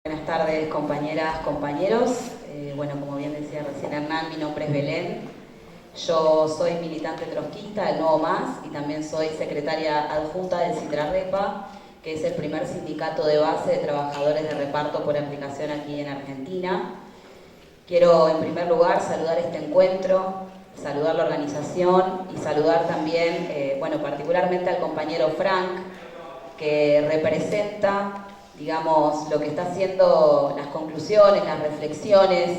Buenas tardes, compañeras, compañeros. Bueno, como bien decía recién Hernán, mi nombre es Belén. Yo soy militante trotskista del Nuevo MAS y también soy secretaria adjunta del CITRARREPA, que es el primer sindicato de base de trabajadores de reparto por aplicación aquí en Argentina. Quiero en primer lugar saludar este encuentro, saludar la organización y saludar también, particularmente al compañero Frank, que representa, digamos, lo que está haciendo las conclusiones, las reflexiones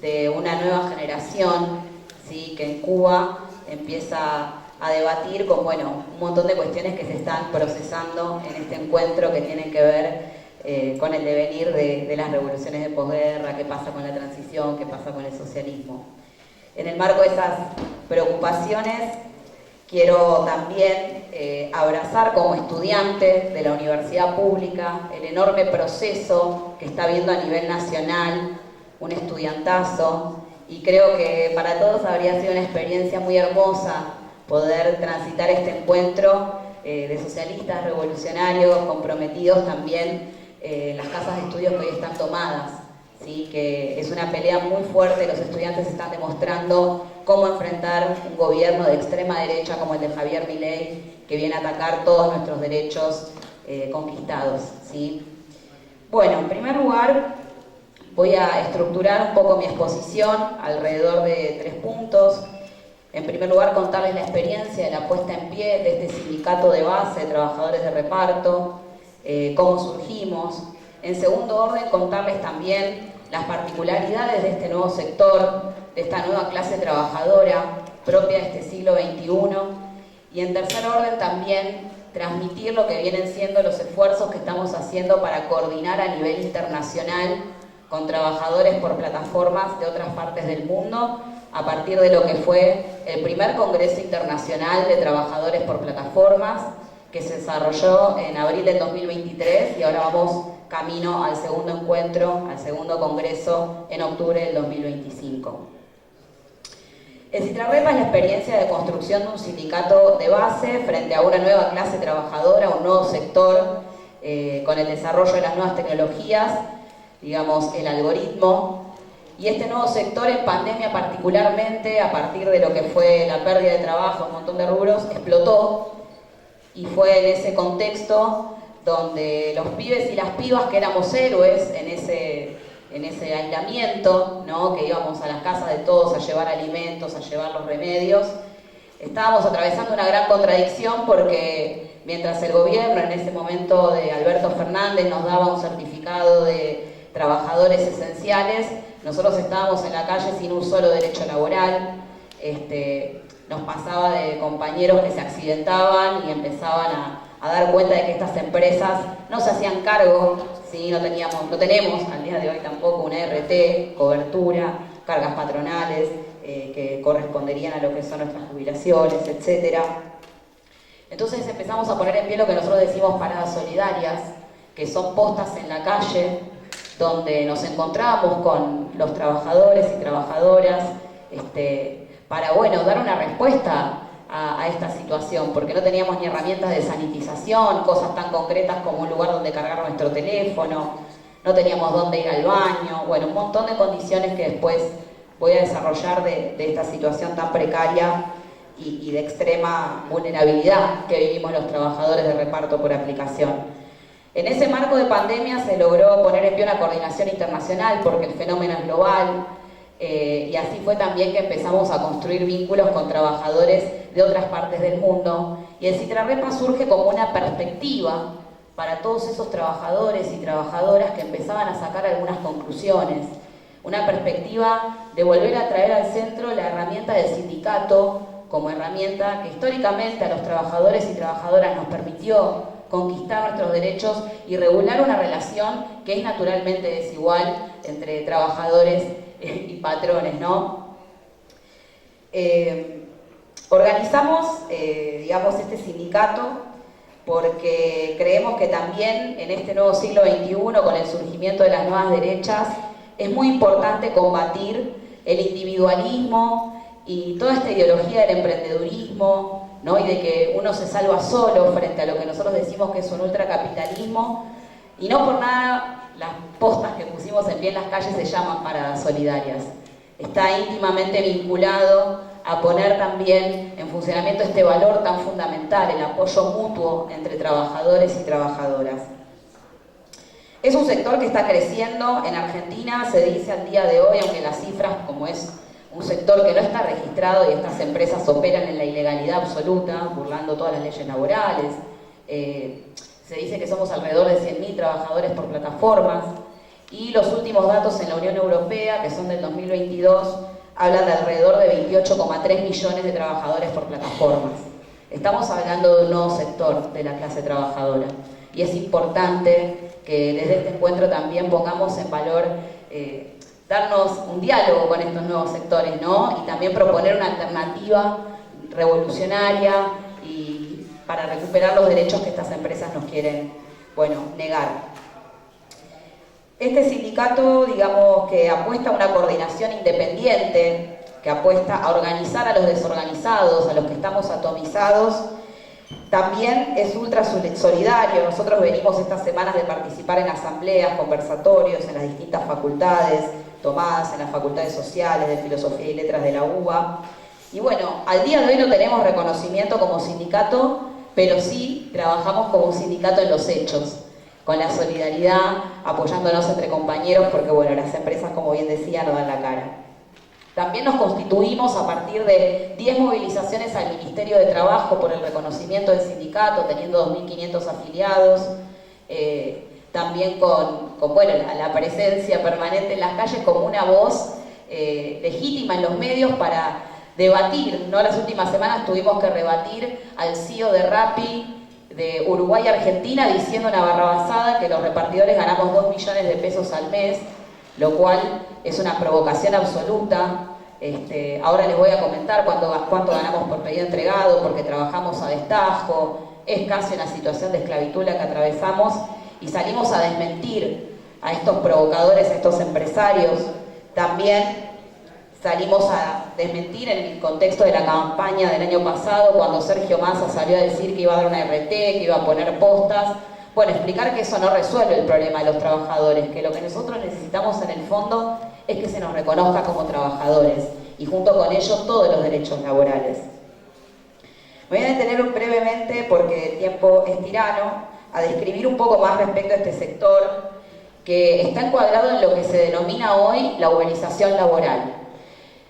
de una nueva generación, ¿sí?, que en Cuba empieza a debatir con, un montón de cuestiones que se están procesando en este encuentro que tienen que ver con el devenir de las revoluciones de posguerra, qué pasa con la transición, qué pasa con el socialismo. En el marco de esas preocupaciones, quiero también abrazar como estudiante de la universidad pública el enorme proceso que está habiendo a nivel nacional, un estudiantazo, y creo que para todos habría sido una experiencia muy hermosa poder transitar este encuentro de socialistas, revolucionarios, comprometidos también en las casas de estudios que hoy están tomadas, ¿sí? Que es una pelea muy fuerte, los estudiantes están demostrando cómo enfrentar un gobierno de extrema derecha como el de Javier Milei, que viene a atacar todos nuestros derechos conquistados, ¿sí? Bueno, en primer lugar, voy a estructurar un poco mi exposición alrededor de 3 puntos. En primer lugar, contarles la experiencia de la puesta en pie de este sindicato de base de trabajadores de reparto, cómo surgimos. En segundo orden, contarles también las particularidades de este nuevo sector, de esta nueva clase trabajadora propia de este siglo XXI. Y en tercer orden también transmitir lo que vienen siendo los esfuerzos que estamos haciendo para coordinar a nivel internacional con trabajadores por plataformas de otras partes del mundo, a partir de lo que fue el primer Congreso Internacional de Trabajadores por Plataformas, que se desarrolló en abril del 2023 y ahora vamos camino al segundo encuentro, al segundo congreso en octubre del 2025. El CITRARREPA es la experiencia de construcción de un sindicato de base frente a una nueva clase trabajadora, un nuevo sector, con el desarrollo de las nuevas tecnologías, digamos, el algoritmo. Y este nuevo sector en pandemia particularmente, a partir de lo que fue la pérdida de trabajo en un montón de rubros, explotó. Y fue en ese contexto donde los pibes y las pibas que éramos héroes en ese aislamiento, ¿no?, que íbamos a las casas de todos a llevar alimentos, a llevar los remedios, estábamos atravesando una gran contradicción porque mientras el gobierno en ese momento de Alberto Fernández nos daba un certificado de trabajadores esenciales, nosotros estábamos en la calle sin un solo derecho laboral. Nos pasaba de compañeros que se accidentaban y empezaban a dar cuenta de que estas empresas no se hacían cargo, ¿sí? No tenemos al día de hoy tampoco una RT, cobertura, cargas patronales que corresponderían a lo que son nuestras jubilaciones, etc. Entonces empezamos a poner en pie lo que nosotros decimos paradas solidarias, que son postas en la calle, donde nos encontramos con los trabajadores y trabajadoras, para, dar una respuesta a esta situación, porque no teníamos ni herramientas de sanitización, cosas tan concretas como un lugar donde cargar nuestro teléfono, no teníamos dónde ir al baño, un montón de condiciones que después voy a desarrollar de esta situación tan precaria y de extrema vulnerabilidad que vivimos los trabajadores de reparto por aplicación. En ese marco de pandemia se logró poner en pie una coordinación internacional porque el fenómeno es global, y así fue también que empezamos a construir vínculos con trabajadores de otras partes del mundo, y el CITRARREPA surge como una perspectiva para todos esos trabajadores y trabajadoras que empezaban a sacar algunas conclusiones, una perspectiva de volver a traer al centro la herramienta del sindicato como herramienta que históricamente a los trabajadores y trabajadoras nos permitió conquistar nuestros derechos y regular una relación que es naturalmente desigual entre trabajadores y patrones, ¿no? Organizamos, este sindicato porque creemos que también en este nuevo siglo XXI, con el surgimiento de las nuevas derechas, es muy importante combatir el individualismo y toda esta ideología del emprendedurismo, ¿no?, y de que uno se salva solo frente a lo que nosotros decimos que es un ultracapitalismo, Y no por nada las postas que pusimos en pie en las calles se llaman paradas solidarias. Está íntimamente vinculado a poner también en funcionamiento este valor tan fundamental, el apoyo mutuo entre trabajadores y trabajadoras. Es un sector que está creciendo en Argentina, se dice al día de hoy, aunque las cifras, como es un sector que no está registrado y estas empresas operan en la ilegalidad absoluta, burlando todas las leyes laborales, se dice que somos alrededor de 100.000 trabajadores por plataformas, y los últimos datos en la Unión Europea, que son del 2022, hablan de alrededor de 28,3 millones de trabajadores por plataformas. Estamos hablando de un nuevo sector de la clase trabajadora, y es importante que desde este encuentro también pongamos en valor darnos un diálogo con estos nuevos sectores, ¿no? Y también proponer una alternativa revolucionaria y para recuperar los derechos que estas empresas nos quieren, bueno, negar. Este sindicato, digamos, que apuesta a una coordinación independiente, que apuesta a organizar a los desorganizados, a los que estamos atomizados, también es ultra solidario. Nosotros venimos estas semanas de participar en asambleas, conversatorios en las distintas facultades, tomadas en las facultades sociales, de Filosofía y Letras de la UBA. Y bueno, al día de hoy no tenemos reconocimiento como sindicato, pero sí trabajamos como un sindicato en los hechos, con la solidaridad, apoyándonos entre compañeros, porque bueno, las empresas, como bien decía, no dan la cara. También nos constituimos a partir de 10 movilizaciones al Ministerio de Trabajo por el reconocimiento del sindicato, teniendo 2.500 afiliados, también con bueno, la presencia permanente en las calles como una voz legítima en los medios para debatir, ¿no? Las últimas semanas tuvimos que rebatir al CEO de Rappi de Uruguay y Argentina diciendo una barrabasada que los repartidores ganamos 2 millones de pesos al mes, lo cual es una provocación absoluta. Ahora les voy a comentar cuánto ganamos por pedido entregado, porque trabajamos a destajo, es casi una situación de esclavitud la que atravesamos, y salimos a desmentir a estos provocadores, a estos empresarios. También salimos a desmentir en el contexto de la campaña del año pasado, cuando Sergio Massa salió a decir que iba a dar una RT, que iba a poner postas. Bueno, explicar que eso no resuelve el problema de los trabajadores, que lo que nosotros necesitamos en el fondo es que se nos reconozca como trabajadores y junto con ello todos los derechos laborales. Me voy a detener brevemente, porque el tiempo es tirano, a describir un poco más respecto a este sector que está encuadrado en lo que se denomina hoy la uberización laboral.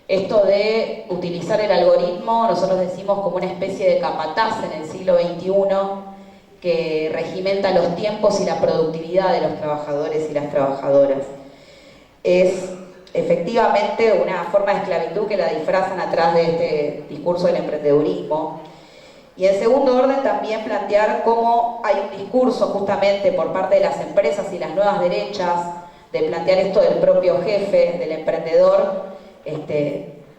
Esto de utilizar el algoritmo, nosotros decimos como una especie de capataz en el siglo XXI, que regimenta los tiempos y la productividad de los trabajadores y las trabajadoras. Es efectivamente una forma de esclavitud que la disfrazan atrás de este discurso del emprendedurismo. Y en segundo orden también plantear cómo hay un discurso justamente por parte de las empresas y las nuevas derechas de plantear esto del propio jefe, del emprendedor,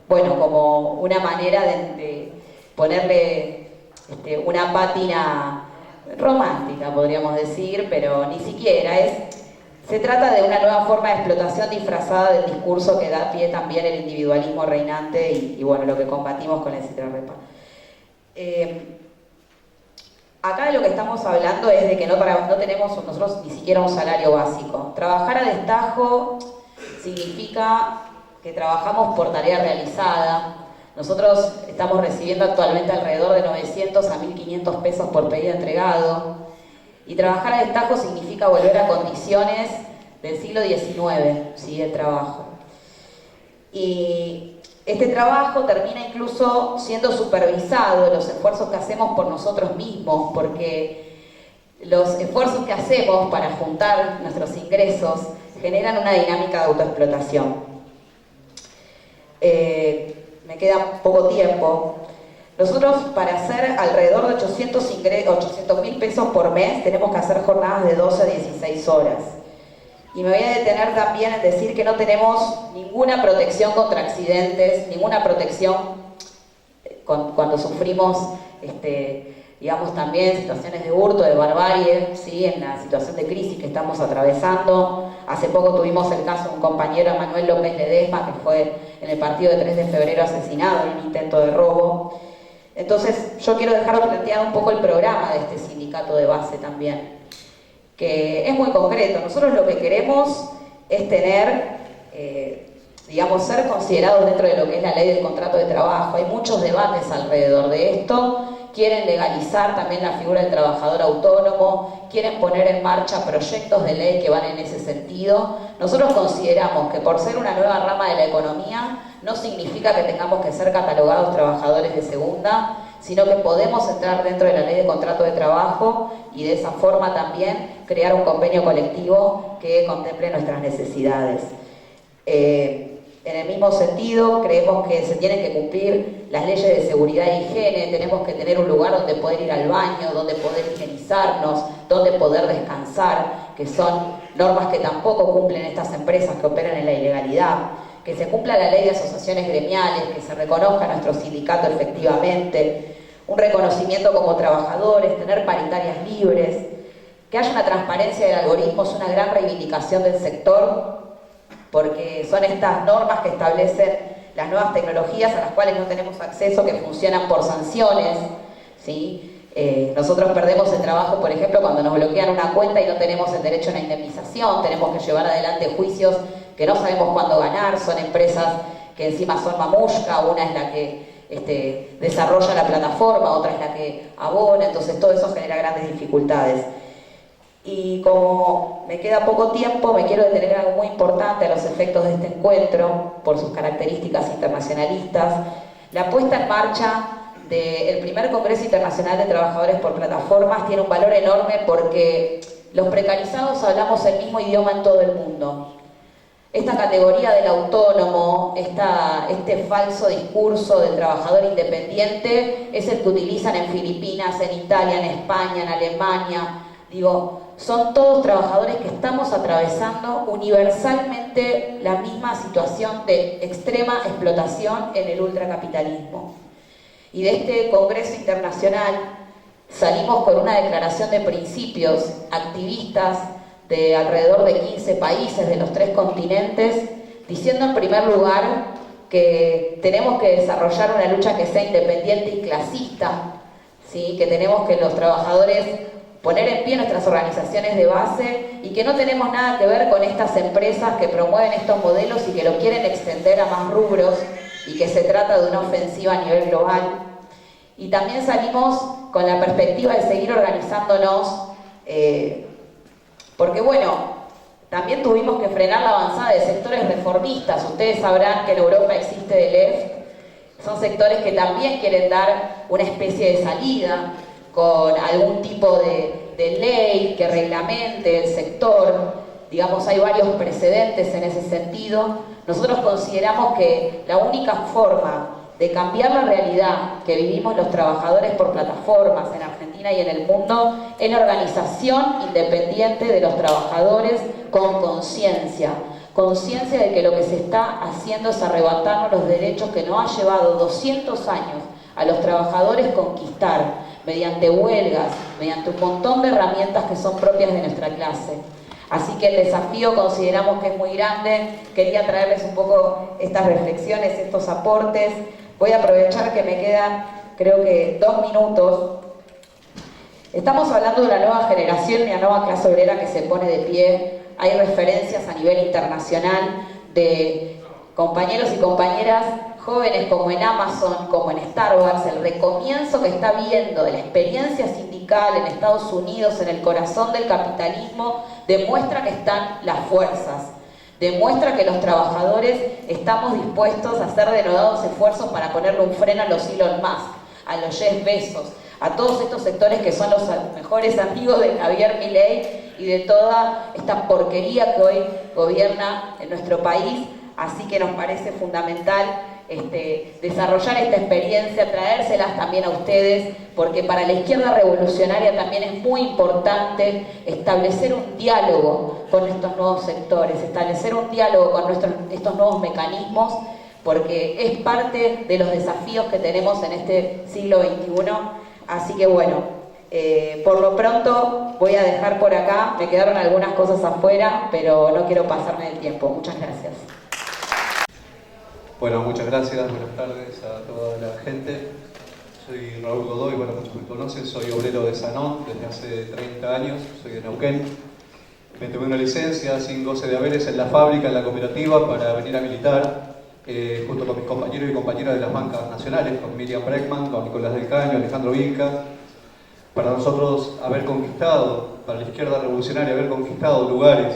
bueno, como una manera de ponerle una pátina romántica, podríamos decir, pero ni siquiera se trata de una nueva forma de explotación disfrazada del discurso que da pie también el individualismo reinante y bueno, lo que combatimos con la Citrarepa. Acá de lo que estamos hablando es de que no tenemos nosotros ni siquiera un salario básico. Trabajar a destajo significa que trabajamos por tarea realizada. Nosotros estamos recibiendo actualmente alrededor de 900 a 1.500 pesos por pedido entregado. Y trabajar a destajo significa volver a condiciones del siglo XIX, ¿sí? El trabajo. Y este trabajo termina incluso siendo supervisado, los esfuerzos que hacemos por nosotros mismos, porque los esfuerzos que hacemos para juntar nuestros ingresos generan una dinámica de autoexplotación. Me queda poco tiempo. Nosotros, para hacer alrededor de 800.000 pesos por mes, tenemos que hacer jornadas de 12 a 16 horas. Y me voy a detener también en decir que no tenemos ninguna protección contra accidentes, ninguna protección cuando sufrimos, digamos, también situaciones de hurto, de barbarie, ¿sí? En la situación de crisis que estamos atravesando. Hace poco tuvimos el caso de un compañero, Manuel López Ledesma, que fue en el partido de 3 de febrero asesinado en un intento de robo. Entonces, yo quiero dejar planteado un poco el programa de este sindicato de base también. que es muy concreto. Nosotros lo que queremos es tener, digamos, ser considerados dentro de lo que es la ley del contrato de trabajo. Hay muchos debates alrededor de esto. Quieren legalizar también la figura del trabajador autónomo, quieren poner en marcha proyectos de ley que van en ese sentido. Nosotros consideramos que por ser una nueva rama de la economía no significa que tengamos que ser catalogados trabajadores de segunda, sino que podemos entrar dentro de la ley de contrato de trabajo y de esa forma también crear un convenio colectivo que contemple nuestras necesidades. En el mismo sentido, creemos que se tienen que cumplir las leyes de seguridad e higiene, tenemos que tener un lugar donde poder ir al baño, donde poder higienizarnos, donde poder descansar, que son normas que tampoco cumplen estas empresas que operan en la ilegalidad, que se cumpla la ley de asociaciones gremiales, que se reconozca nuestro sindicato efectivamente, un reconocimiento como trabajadores, tener paritarias libres, que haya una transparencia del algoritmo, es una gran reivindicación del sector, porque son estas normas que establecen las nuevas tecnologías a las cuales no tenemos acceso, que funcionan por sanciones, ¿sí? Nosotros perdemos el trabajo, por ejemplo, cuando nos bloquean una cuenta y no tenemos el derecho a una indemnización, tenemos que llevar adelante juicios que no sabemos cuándo ganar, son empresas que encima son mamushka, una es la que desarrolla la plataforma, otra es la que abona, entonces todo eso genera grandes dificultades. Y como me queda poco tiempo, me quiero detener en algo muy importante a los efectos de este encuentro, por sus características internacionalistas. La puesta en marcha del primer Congreso Internacional de Trabajadores por Plataformas tiene un valor enorme porque los precarizados hablamos el mismo idioma en todo el mundo. Esta categoría del autónomo, este falso discurso del trabajador independiente es el que utilizan en Filipinas, en Italia, en España, en Alemania. Digo, son todos trabajadores que estamos atravesando universalmente la misma situación de extrema explotación en el ultracapitalismo. Y de este Congreso Internacional salimos con una declaración de principios activistas de alrededor de 15 países de los 3 continentes, diciendo en primer lugar que tenemos que desarrollar una lucha que sea independiente y clasista, ¿sí? Que tenemos que los trabajadores poner en pie nuestras organizaciones de base y que no tenemos nada que ver con estas empresas que promueven estos modelos y que lo quieren extender a más rubros y que se trata de una ofensiva a nivel global. Y también salimos con la perspectiva de seguir organizándonos porque bueno, también tuvimos que frenar la avanzada de sectores reformistas. Ustedes sabrán que en Europa existe The Left, son sectores que también quieren dar una especie de salida con algún tipo de ley que reglamente el sector. Digamos, hay varios precedentes en ese sentido. Nosotros consideramos que la única forma de cambiar la realidad que vivimos los trabajadores por plataformas en Argentina y en el mundo es la organización independiente de los trabajadores con conciencia. Conciencia de que lo que se está haciendo es arrebatarnos los derechos que nos ha llevado 200 años a los trabajadores conquistar mediante huelgas, mediante un montón de herramientas que son propias de nuestra clase. Así que el desafío consideramos que es muy grande. Quería traerles un poco estas reflexiones, estos aportes. Voy a aprovechar que me quedan, creo que 2 minutos. Estamos hablando de una nueva generación y una nueva clase obrera que se pone de pie. Hay referencias a nivel internacional de compañeros y compañeras jóvenes como en Amazon, como en Starbucks. El recomienzo que está viendo de la experiencia sindical en Estados Unidos, en el corazón del capitalismo, demuestra que están las fuerzas. Demuestra que los trabajadores estamos dispuestos a hacer denodados esfuerzos para ponerle un freno a los Elon Musk, a los Jeff Bezos, a todos estos sectores que son los mejores amigos de Javier Milei y de toda esta porquería que hoy gobierna en nuestro país. Así que nos parece fundamental desarrollar esta experiencia, traérselas también a ustedes, porque para la izquierda revolucionaria también es muy importante establecer un diálogo con estos nuevos sectores, establecer un diálogo con estos nuevos mecanismos, porque es parte de los desafíos que tenemos en este siglo XXI. Así que bueno, por lo pronto voy a dejar por acá, me quedaron algunas cosas afuera, pero no quiero pasarme del tiempo. Muchas gracias. Bueno, muchas gracias, buenas tardes a toda la gente. Soy Raúl Godoy, bueno, muchos me conocen, soy obrero de Sanón desde hace 30 años, soy de Neuquén. Me tomé una licencia sin goce de haberes en la fábrica, en la cooperativa, para venir a militar, junto con mis compañeros y compañeras de las bancas nacionales, con Miriam Breckman, con Nicolás del Caño, Alejandro Vilca. Para nosotros haber conquistado, para la izquierda revolucionaria, haber conquistado lugares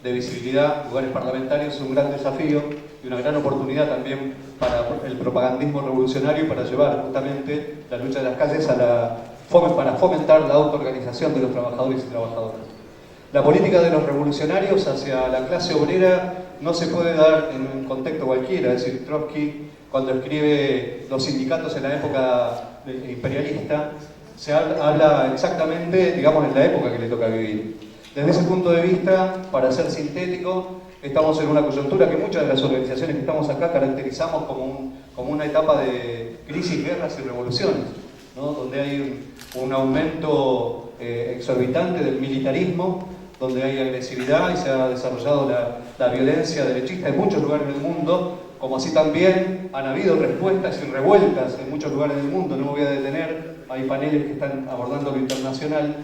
de visibilidad, lugares parlamentarios, es un gran desafío y una gran oportunidad también para el propagandismo revolucionario y para llevar justamente la lucha de las calles para fomentar la autoorganización de los trabajadores y trabajadoras. La política de los revolucionarios hacia la clase obrera no se puede dar en un contexto cualquiera, es decir, Trotsky, cuando escribe Los sindicatos en la época imperialista, se habla exactamente, digamos, en la época que le toca vivir. Desde ese punto de vista, para ser sintético, estamos en una coyuntura que muchas de las organizaciones que estamos acá caracterizamos como una etapa de crisis, guerras y revoluciones, ¿no? Donde hay un aumento exorbitante del militarismo, donde hay agresividad y se ha desarrollado la violencia derechista en muchos lugares del mundo, como así también han habido respuestas y revueltas en muchos lugares del mundo. No me voy a detener, hay paneles que están abordando lo internacional,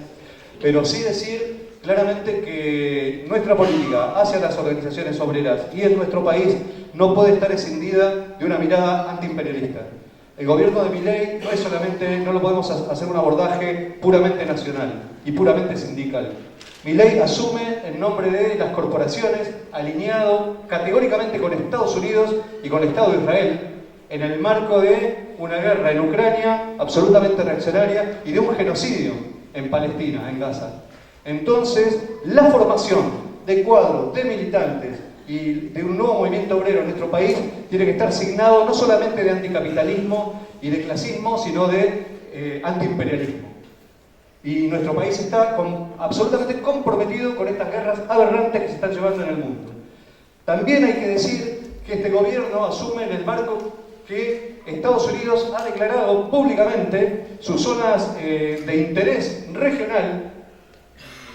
pero sí decir claramente que nuestra política hacia las organizaciones obreras y en nuestro país no puede estar escindida de una mirada antiimperialista. El gobierno de Milei no es solamente, no lo podemos hacer un abordaje puramente nacional y puramente sindical. Milei asume en nombre de las corporaciones, alineado categóricamente con Estados Unidos y con el Estado de Israel, en el marco de una guerra en Ucrania absolutamente reaccionaria y de un genocidio en Palestina, en Gaza. Entonces, la formación de cuadros, de militantes y de un nuevo movimiento obrero en nuestro país tiene que estar signado no solamente de anticapitalismo y de clasismo, sino de antiimperialismo. Y nuestro país está absolutamente comprometido con estas guerras aberrantes que se están llevando en el mundo. También hay que decir que este gobierno asume en el marco que Estados Unidos ha declarado públicamente sus zonas de interés regional,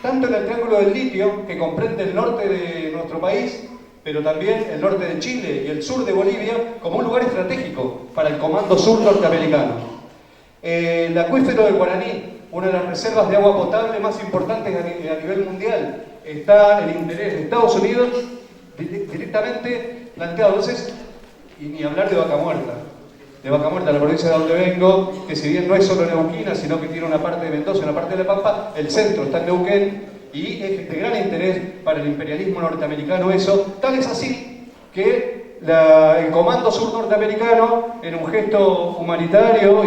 tanto en el Triángulo del Litio, que comprende el norte de nuestro país, pero también el norte de Chile y el sur de Bolivia, como un lugar estratégico para el Comando Sur norteamericano. El acuífero del Guaraní, una de las reservas de agua potable más importantes a nivel mundial, está el interés de Estados Unidos directamente planteado. Entonces, y ni hablar de Vaca Muerta, la provincia de donde vengo, que si bien no es solo neuquina, sino que tiene una parte de Mendoza y una parte de La Pampa, el centro está en Neuquén y es de gran interés para el imperialismo norteamericano eso. Tal es así que el Comando Sur norteamericano, en un gesto humanitario,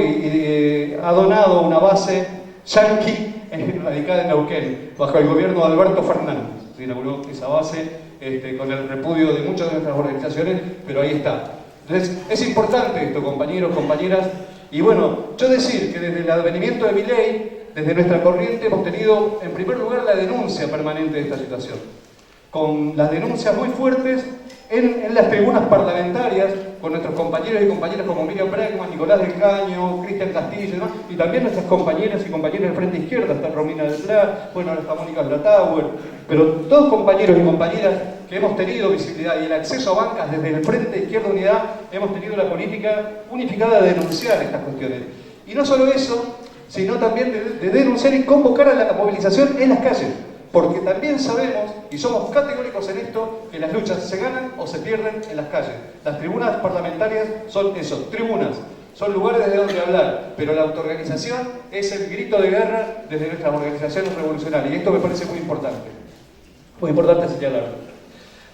ha donado una base yanqui radicada en Neuquén, bajo el gobierno de Alberto Fernández. Se inauguró esa base con el repudio de muchas de nuestras organizaciones, pero ahí está. Entonces, es importante esto, compañeros, compañeras. Y bueno, yo decir que desde el advenimiento de Milei, desde nuestra corriente, hemos tenido en primer lugar la denuncia permanente de esta situación, con las denuncias muy fuertes en las tribunas parlamentarias, con nuestros compañeros y compañeras como Miriam Breckman, Nicolás del Caño, Cristian Castillo y demás, y también nuestras compañeras y compañeros del Frente Izquierda, está Romina del Pla, bueno, ahora está Mónica Blatauer, pero todos compañeros y compañeras que hemos tenido visibilidad y el acceso a bancas desde el Frente Izquierda Unidad, hemos tenido la política unificada de denunciar estas cuestiones. Y no solo eso, sino también de denunciar y convocar a la movilización en las calles. Porque también sabemos, y somos categóricos en esto, que las luchas se ganan o se pierden en las calles. Las tribunas parlamentarias son eso, tribunas, son lugares desde donde hablar, pero la autoorganización es el grito de guerra desde nuestras organizaciones revolucionarias, y esto me parece muy importante señalarlo.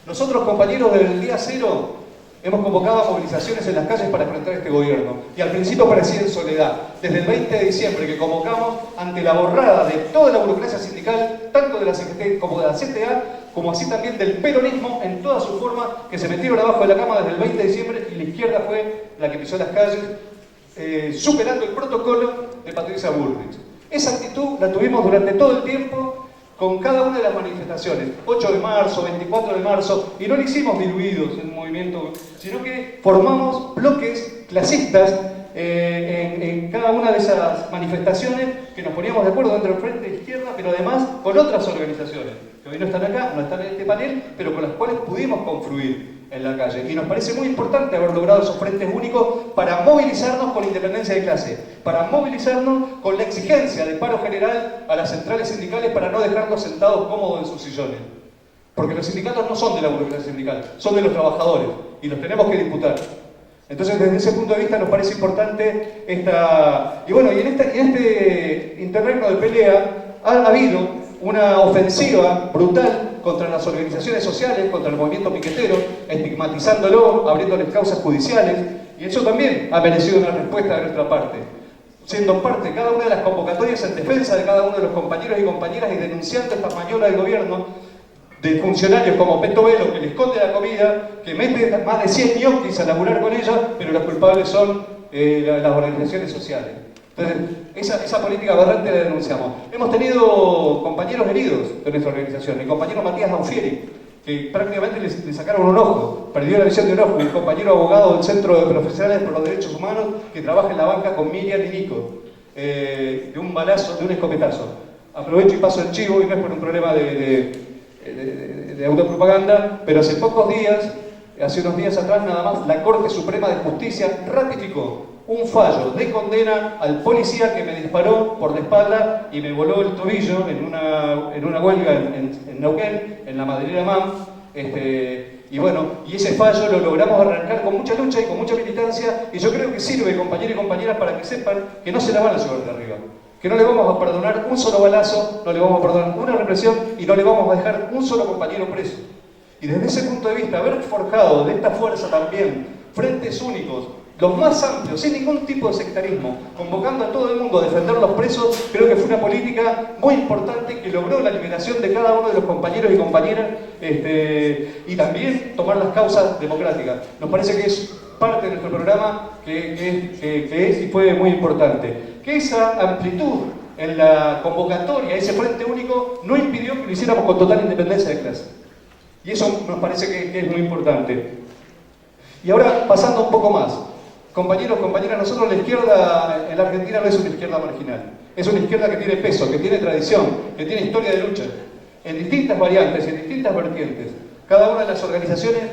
Nosotros, compañeros, desde el día cero, hemos convocado a movilizaciones en las calles para enfrentar este gobierno. Y al principio parecía en soledad. Desde el 20 de diciembre que convocamos ante la borrada de toda la burocracia sindical, tanto de la CGT como de la CTA, como así también del peronismo en toda su forma, que se metieron abajo de la cama desde el 20 de diciembre y la izquierda fue la que pisó las calles, superando el protocolo de Patricia Bullrich. Esa actitud la tuvimos durante todo el tiempo, con cada una de las manifestaciones, 8 de marzo, 24 de marzo, y no lo hicimos diluidos en un movimiento, sino que formamos bloques clasistas en cada una de esas manifestaciones, que nos poníamos de acuerdo dentro del Frente Izquierda, pero además con otras organizaciones, que hoy no están acá, no están en este panel, pero con las cuales pudimos confluir. en la calle. Y nos parece muy importante haber logrado esos frentes únicos para movilizarnos con independencia de clase, para movilizarnos con la exigencia de paro general a las centrales sindicales para no dejarlos sentados cómodos en sus sillones. Porque los sindicatos no son de la burocracia sindical, son de los trabajadores y los tenemos que disputar. Entonces, desde ese punto de vista nos parece importante esta... Y bueno, y en este interregno de pelea ha habido una ofensiva brutal contra las organizaciones sociales, contra el movimiento piquetero, estigmatizándolo, abriéndoles causas judiciales, y eso también ha merecido una respuesta de nuestra parte, siendo parte de cada una de las convocatorias en defensa de cada uno de los compañeros y compañeras y denunciando esta maniobra del gobierno de funcionarios como Peto Velo, que le esconde la comida, que mete más de 100 ñoquis a laburar con ella, pero los culpables son las organizaciones sociales. Entonces, esa política aberrante la denunciamos. Hemos tenido compañeros heridos de nuestra organización. El compañero Matías Aufieri, que prácticamente le sacaron un ojo, perdió la visión de un ojo. El compañero abogado del Centro de Profesionales por los Derechos Humanos, que trabaja en la banca con Miriam y Nico, de un balazo, de un escopetazo. Aprovecho y paso el chivo, y no es por un problema de autopropaganda, pero hace pocos días, hace unos días atrás nada más, la Corte Suprema de Justicia ratificó un fallo de condena al policía que me disparó por la espalda y me voló el tobillo en una huelga en Neuquén, en la maderera MAM. Y bueno, y ese fallo lo logramos arrancar con mucha lucha y con mucha militancia, y yo creo que sirve, compañeros y compañeras, para que sepan que no se la van a llevar de arriba. Que no le vamos a perdonar un solo balazo, no le vamos a perdonar una represión y no le vamos a dejar un solo compañero preso. Y desde ese punto de vista, haber forjado de esta fuerza también frentes únicos, los más amplios, sin ningún tipo de sectarismo, convocando a todo el mundo a defender los presos, creo que fue una política muy importante que logró la liberación de cada uno de los compañeros y compañeras, y también tomar las causas democráticas. Nos parece que es parte de nuestro programa que es y fue muy importante. Que esa amplitud en la convocatoria, ese frente único, no impidió que lo hiciéramos con total independencia de clase. Y eso nos parece que es muy importante. Y ahora, pasando un poco más. Compañeros, compañeras, nosotros la izquierda en la Argentina no es una izquierda marginal. Es una izquierda que tiene peso, que tiene tradición, que tiene historia de lucha. En distintas variantes, en distintas vertientes. Cada una de las organizaciones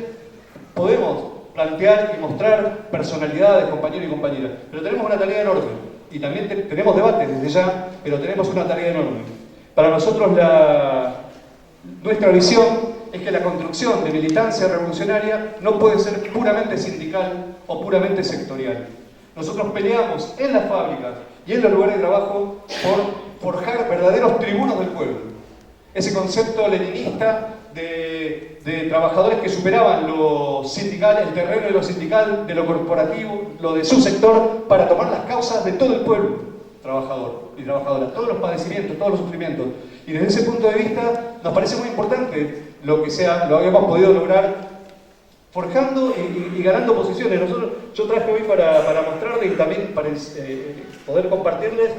podemos plantear y mostrar personalidades, compañeros y compañeras. Pero tenemos una tarea enorme. Y también tenemos debates desde ya, pero tenemos una tarea enorme. Para nosotros nuestra visión es que la construcción de militancia revolucionaria no puede ser puramente sindical o puramente sectorial. Nosotros peleamos en las fábricas y en los lugares de trabajo por forjar verdaderos tribunos del pueblo. Ese concepto leninista de trabajadores que superaban lo sindical, el terreno de lo sindical, de lo corporativo, lo de su sector, para tomar las causas de todo el pueblo trabajador y trabajadora, todos los padecimientos, todos los sufrimientos. Y desde ese punto de vista nos parece muy importante lo que hemos podido lograr forjando y ganando posiciones. Yo traje hoy para mostrarles y también para poder compartirles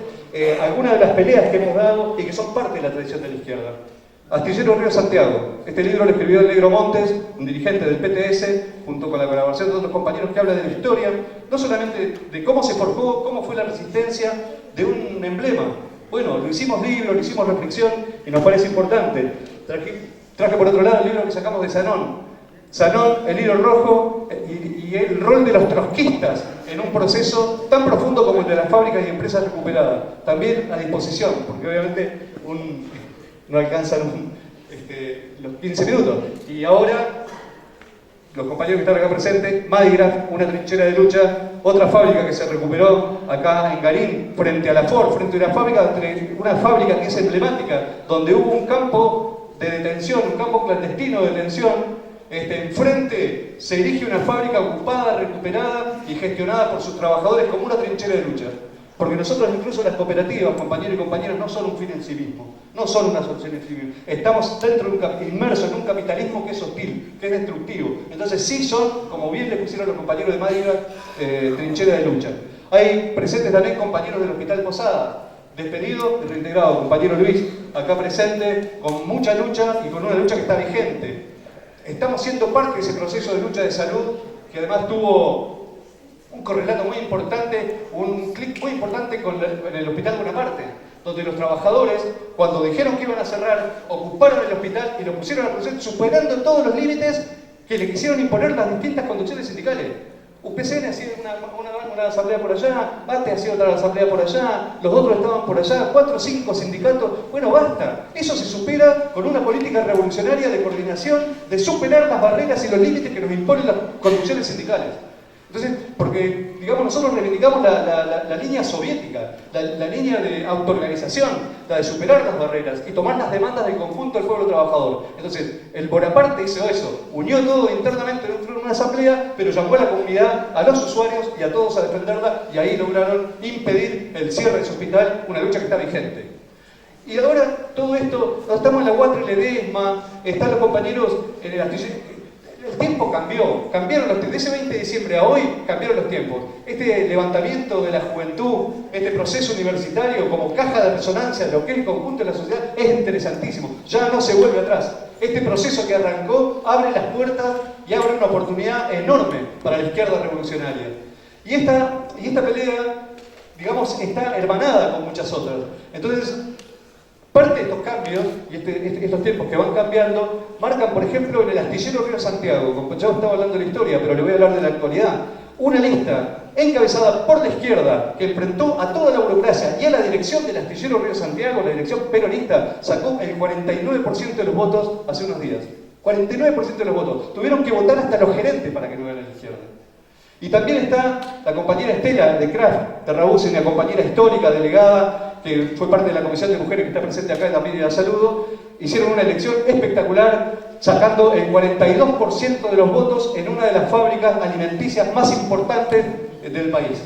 algunas de las peleas que hemos dado y que son parte de la tradición de la izquierda. Astillero Río Santiago. Este libro lo escribió el Negro Montes, un dirigente del PTS, junto con la colaboración de otros compañeros, que habla de la historia, no solamente de cómo se forjó, cómo fue la resistencia de un emblema. Bueno, lo hicimos libro, lo hicimos reflexión y nos parece importante. Traje por otro lado el libro que sacamos de Zanón. Zanón, el hilo rojo y el rol de los trotskistas en un proceso tan profundo como el de las fábricas y empresas recuperadas. También a disposición, porque obviamente no alcanzan los 15 minutos. Y ahora, los compañeros que están acá presentes, Madigraf, una trinchera de lucha, otra fábrica que se recuperó acá en Garín, frente a la Ford, frente a una fábrica que es emblemática, donde hubo un campo de detención, un campo clandestino de detención. Enfrente se erige una fábrica ocupada, recuperada y gestionada por sus trabajadores como una trinchera de lucha. Porque nosotros, incluso las cooperativas, compañeros y compañeras, no son un fin en sí mismo, no son una solución en sí mismo. Estamos inmersos en un capitalismo que es hostil, que es destructivo. Entonces sí son, como bien le pusieron los compañeros de Madiga, trinchera de lucha. Hay presentes también compañeros del Hospital Posada, despedido y reintegrado. Compañero Luis, acá presente, con mucha lucha y con una lucha que está vigente. Estamos siendo parte de ese proceso de lucha de salud, que además tuvo un correlato muy importante, un clic muy importante en el Hospital Bonaparte, donde los trabajadores, cuando dijeron que iban a cerrar, ocuparon el hospital y lo pusieron a producir, superando todos los límites que le quisieron imponer las distintas conducciones sindicales. UPCN hacía una asamblea por allá, ATE hacía otra asamblea por allá, los otros estaban por allá, 4 o 5 sindicatos. Bueno, basta. Eso se supera con una política revolucionaria de coordinación, de superar las barreras y los límites que nos imponen las conducciones sindicales. Entonces, porque, digamos, nosotros reivindicamos la línea soviética, la línea de autoorganización, la de superar las barreras y tomar las demandas del conjunto del pueblo trabajador. Entonces, el Bonaparte hizo eso, unió todo internamente dentro de una asamblea, pero llamó a la comunidad, a los usuarios y a todos a defenderla, y ahí lograron impedir el cierre de su hospital, una lucha que está vigente. Y ahora, todo esto, estamos en la UATRE Ledesma, están los compañeros en el astillero. El tiempo cambió, cambiaron los tiempos. De ese 20 de diciembre a hoy cambiaron los tiempos. Este levantamiento de la juventud, este proceso universitario como caja de resonancia de lo que es el conjunto de la sociedad es interesantísimo. Ya no se vuelve atrás. Este proceso que arrancó abre las puertas y abre una oportunidad enorme para la izquierda revolucionaria. Y esta pelea, digamos, está hermanada con muchas otras. Entonces, parte de estos cambios y estos tiempos que van cambiando marcan, por ejemplo, en el astillero Río Santiago, como ya estaba hablando de la historia, pero le voy a hablar de la actualidad, una lista encabezada por la izquierda que enfrentó a toda la burocracia y a la dirección del astillero Río Santiago, la dirección peronista, sacó el 49% de los votos hace unos días. 49% de los votos. Tuvieron que votar hasta los gerentes para que no ganen la izquierda. Y también está la compañera Estela de Kraft, de Rabusi, una compañera histórica, delegada, que fue parte de la Comisión de Mujeres que está presente acá, también la saludo. Hicieron una elección espectacular, sacando el 42% de los votos en una de las fábricas alimenticias más importantes del país.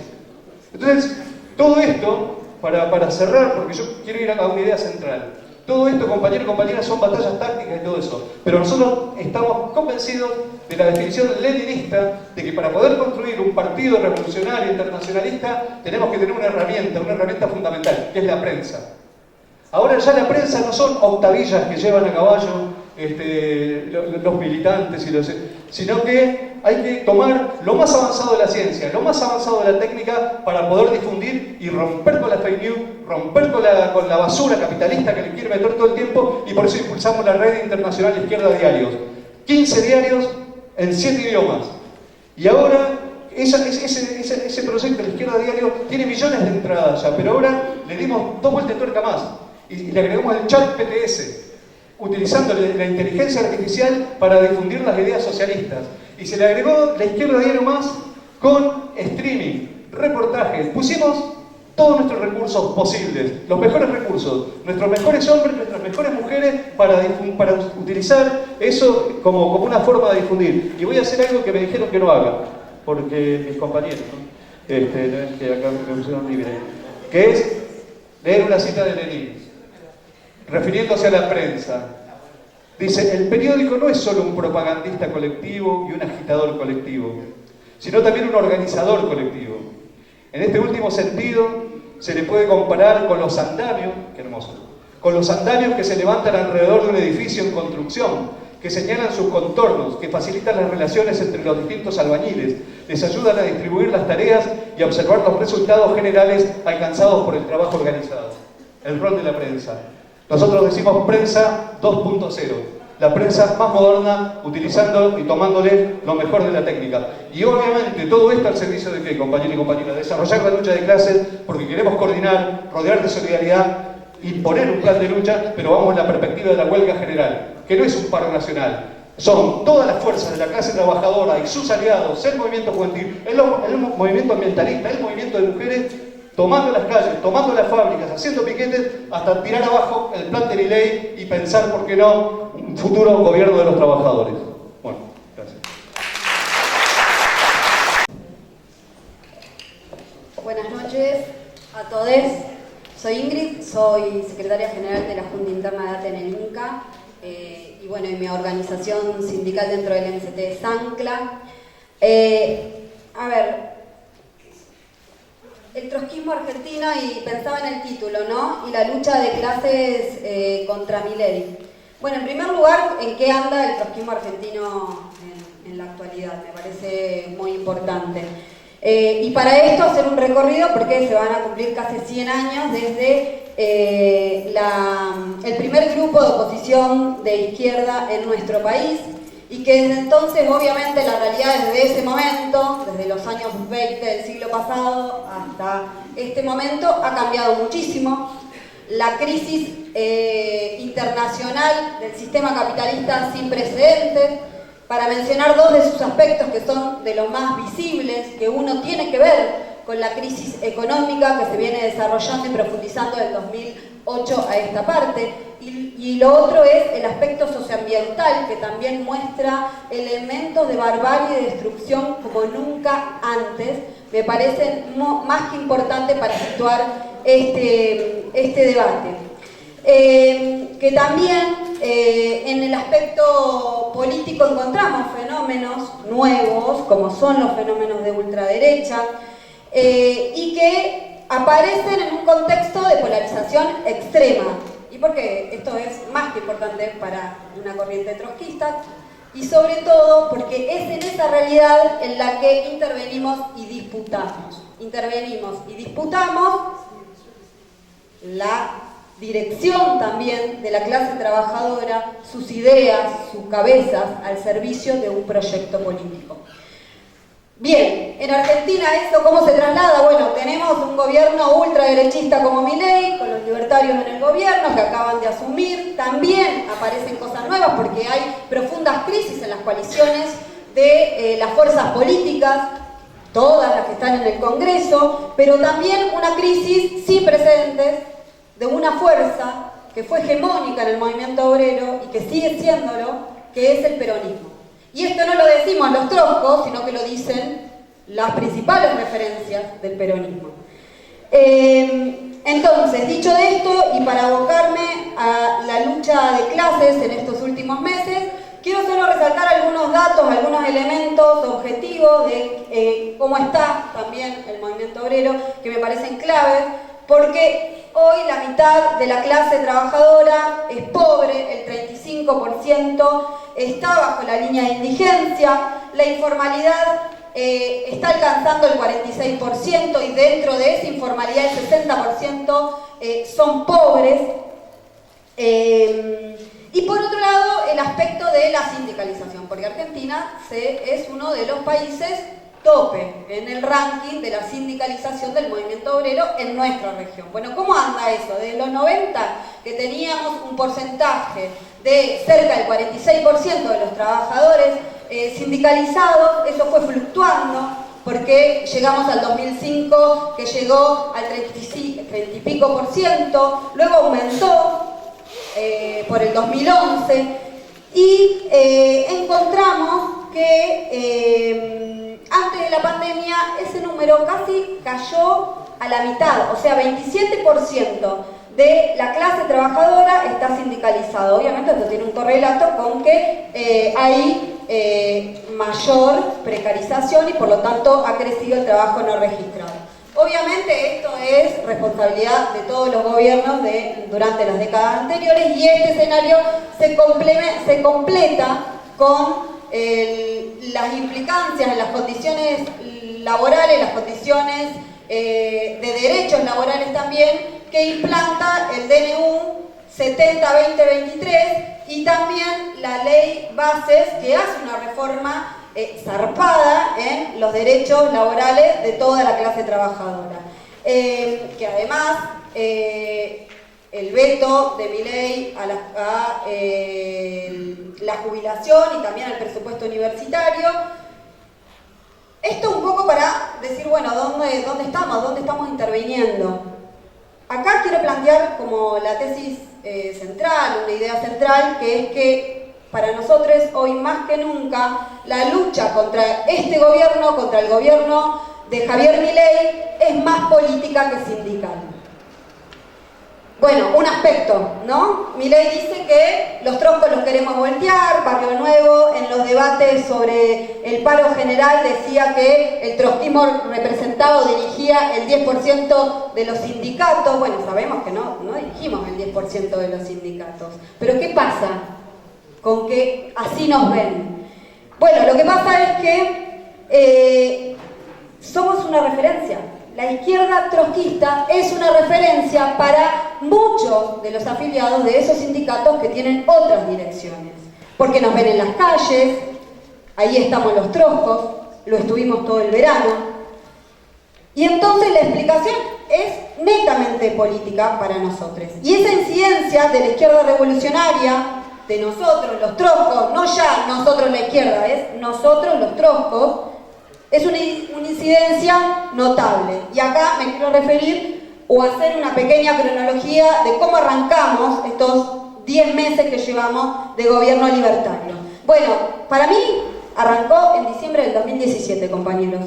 Entonces, todo esto, para cerrar, porque yo quiero ir a una idea central. Todo esto, compañeros y compañeras, son batallas tácticas y todo eso. Pero nosotros estamos convencidos de la definición leninista de que para poder construir un partido revolucionario internacionalista tenemos que tener una herramienta fundamental, que es la prensa. Ahora ya la prensa no son octavillas que llevan a caballo los militantes, sino que hay que tomar lo más avanzado de la ciencia, lo más avanzado de la técnica para poder difundir y romper con la fake news, romper con la basura capitalista que le quiere meter todo el tiempo, y por eso impulsamos la Red Internacional de Izquierda Diarios. 15 diarios en 7 idiomas. Y ahora ese proyecto de la Izquierda Diario tiene millones de entradas ya, pero ahora le dimos 2 vueltas de tuerca más y le agregamos el chat PTS, utilizando la inteligencia artificial para difundir las ideas socialistas. Y se le agregó la Izquierda Diario más con streaming, reportajes. Pusimos todos nuestros recursos posibles, los mejores recursos, nuestros mejores hombres, nuestras mejores mujeres, para utilizar eso como una forma de difundir. Y voy a hacer algo que me dijeron que no haga, porque mis compañeros, ¿no? Que acá me pusieron libre, que es leer una cita de Lenin, refiriéndose a la prensa. Dice: el periódico no es solo un propagandista colectivo y un agitador colectivo, sino también un organizador colectivo. En este último sentido, se le puede comparar con los andamios, qué hermoso, con los andamios que se levantan alrededor de un edificio en construcción, que señalan sus contornos, que facilitan las relaciones entre los distintos albañiles, les ayudan a distribuir las tareas y a observar los resultados generales alcanzados por el trabajo organizado. El rol de la prensa. Nosotros decimos prensa 2.0. La prensa más moderna, utilizando y tomándole lo mejor de la técnica. Y obviamente todo esto al servicio de ¿qué, compañeros y compañeras? Desarrollar la lucha de clases, porque queremos coordinar, rodear de solidaridad y poner un plan de lucha, pero vamos en la perspectiva de la huelga general, que no es un paro nacional. Son todas las fuerzas de la clase trabajadora y sus aliados, el movimiento juvenil, el movimiento ambientalista, el movimiento de mujeres, tomando las calles, tomando las fábricas, haciendo piquetes, hasta tirar abajo el plan de Milei y pensar, ¿por qué no?, un futuro gobierno de los trabajadores. Bueno, gracias. Buenas noches a todos. Soy Ingrid, soy secretaria general de la Junta Interna de ATE en el INCA, y bueno, y mi organización sindical dentro del MCT es ANCLA. A ver, el trotskismo argentino, y pensaba en el título, ¿no? Y la lucha de clases contra Milei. Bueno, en primer lugar, ¿en qué anda el trotskismo argentino en la actualidad? Me parece muy importante. Y para esto hacer un recorrido, porque se van a cumplir casi 100 años desde el primer grupo de oposición de izquierda en nuestro país. y que desde entonces, obviamente, la realidad desde ese momento, desde los años 20 del siglo pasado hasta este momento, ha cambiado muchísimo. La crisis internacional del sistema capitalista sin precedentes, para mencionar dos de sus aspectos que son de los más visibles, que uno tiene que ver con la crisis económica que se viene desarrollando y profundizando del 2008 a esta parte, y lo otro es el aspecto socioambiental, que también muestra elementos de barbarie y destrucción como nunca antes. Me parece más que importante para situar este debate. Que también en el aspecto político encontramos fenómenos nuevos, como son los fenómenos de ultraderecha, y que aparecen en un contexto de polarización extrema. Y porque esto es más que importante para una corriente trotskista, y sobre todo porque es en esa realidad en la que intervenimos y disputamos. Intervenimos y disputamos la dirección también de la clase trabajadora, sus ideas, sus cabezas al servicio de un proyecto político. Bien, en Argentina eso ¿cómo se traslada? Bueno, tenemos un gobierno ultraderechista como Milei, con los libertarios en el gobierno que acaban de asumir. También aparecen cosas nuevas porque hay profundas crisis en las coaliciones de las fuerzas políticas, todas las que están en el Congreso, pero también una crisis sin precedentes de una fuerza que fue hegemónica en el movimiento obrero y que sigue siéndolo, que es el peronismo. Y esto no lo decimos los troscos, sino que lo dicen las principales referencias del peronismo. Entonces, dicho de esto, y para abocarme a la lucha de clases en estos últimos meses, quiero solo resaltar algunos datos, algunos elementos objetivos de cómo está también el movimiento obrero, que me parecen claves, porque hoy la mitad de la clase trabajadora es pobre, el 35% está bajo la línea de indigencia, la informalidad está alcanzando el 46% y dentro de esa informalidad el 60% son pobres. Y por otro lado, el aspecto de la sindicalización, porque Argentina es uno de los países tope en el ranking de la sindicalización del movimiento obrero en nuestra región. Bueno, ¿cómo anda eso? De los 90, que teníamos un porcentaje de cerca del 46% de los trabajadores sindicalizados, eso fue fluctuando, porque llegamos al 2005, que llegó al 30 y pico por ciento, luego aumentó por el 2011, y encontramos que antes de la pandemia ese número casi cayó a la mitad, o sea, 27% de la clase trabajadora está sindicalizado. Obviamente esto tiene un correlato con que hay mayor precarización y por lo tanto ha crecido el trabajo no registrado. Obviamente esto es responsabilidad de todos los gobiernos durante las décadas anteriores, y este escenario se completa con las implicancias en las condiciones laborales, las condiciones de derechos laborales también, que implanta el DNU 70-2023 y también la ley Bases, que hace una reforma zarpada en los derechos laborales de toda la clase trabajadora. Que además el veto de Milei a la jubilación y también al presupuesto universitario. Esto un poco para decir, bueno, ¿dónde estamos interviniendo? Acá quiero plantear como la tesis central, una idea central, que es que para nosotros hoy más que nunca la lucha contra este gobierno, contra el gobierno de Javier Milei, es más política que sindical. Bueno, un aspecto, ¿no? Milei dice que los troscos los queremos voltear. Barrio Nuevo, en los debates sobre el paro general, decía que el trotskismo representaba o dirigía el 10% de los sindicatos. Bueno, sabemos que no dirigimos el 10% de los sindicatos. Pero ¿qué pasa con que así nos ven? Bueno, lo que pasa es que somos una referencia. La izquierda trotskista es una referencia para muchos de los afiliados de esos sindicatos que tienen otras direcciones. porque nos ven en las calles, ahí estamos los troscos, lo estuvimos todo el verano. Y entonces la explicación es netamente política para nosotros. Y esa incidencia de la izquierda revolucionaria, de nosotros los troscos, no ya nosotros la izquierda, es nosotros los troscos, es una incidencia notable. Y acá me quiero referir o hacer una pequeña cronología de cómo arrancamos estos 10 meses que llevamos de gobierno libertario. Bueno, para mí arrancó en diciembre del 2017, compañeros.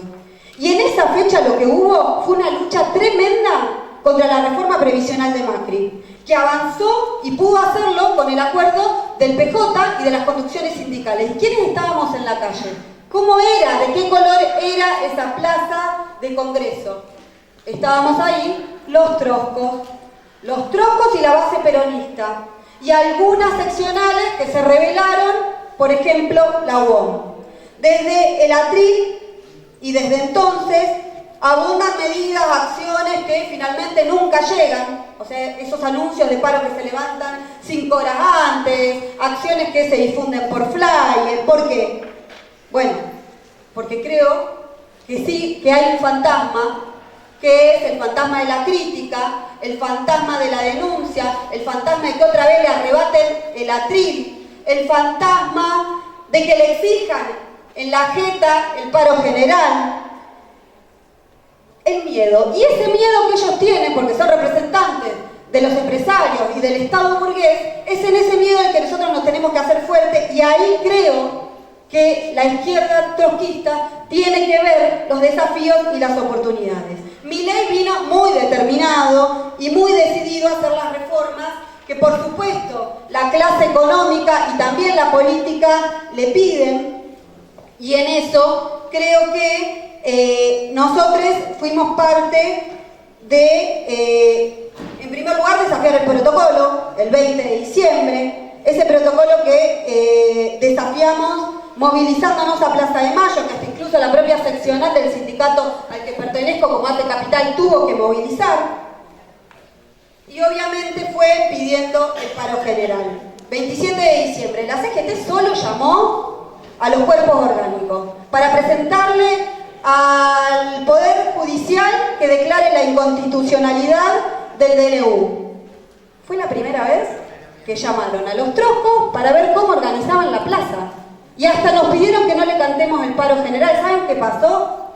Y en esa fecha lo que hubo fue una lucha tremenda contra la reforma previsional de Macri, que avanzó y pudo hacerlo con el acuerdo del PJ y de las conducciones sindicales. ¿Y quiénes estábamos en la calle? ¿Cómo era? ¿De qué color era esa plaza de Congreso? Estábamos ahí los troscos y la base peronista, y algunas seccionales que se rebelaron, por ejemplo, la UOM. Desde el atril y desde entonces abundan medidas, acciones que finalmente nunca llegan, o sea, esos anuncios de paro que se levantan 5 horas antes, acciones que se difunden por flyer. ¿Por qué? Bueno, porque creo que sí, que hay un fantasma, que es el fantasma de la crítica, el fantasma de la denuncia, el fantasma de que otra vez le arrebaten el atril, el fantasma de que le exijan en la jeta el paro general, el miedo. Y ese miedo que ellos tienen, porque son representantes de los empresarios y del Estado burgués, es en ese miedo el que nosotros nos tenemos que hacer fuerte, y ahí creo que la izquierda trotskista tiene que ver los desafíos y las oportunidades. Milei vino muy determinado y muy decidido a hacer las reformas que, por supuesto, la clase económica y también la política le piden. Y en eso creo que nosotros fuimos parte de, en primer lugar, desafiar el protocolo el 20 de diciembre, ese protocolo que desafiamos movilizándonos a Plaza de Mayo, que hasta incluso la propia seccional del sindicato al que pertenezco como ATE Capital tuvo que movilizar, y obviamente fue pidiendo el paro general. 27 de diciembre, la CGT solo llamó a los cuerpos orgánicos para presentarle al Poder Judicial que declare la inconstitucionalidad del DNU. Fue la primera vez que llamaron a los troscos para ver cómo organizaban la plaza. Y hasta nos pidieron que no le cantemos el paro general. ¿Saben qué pasó?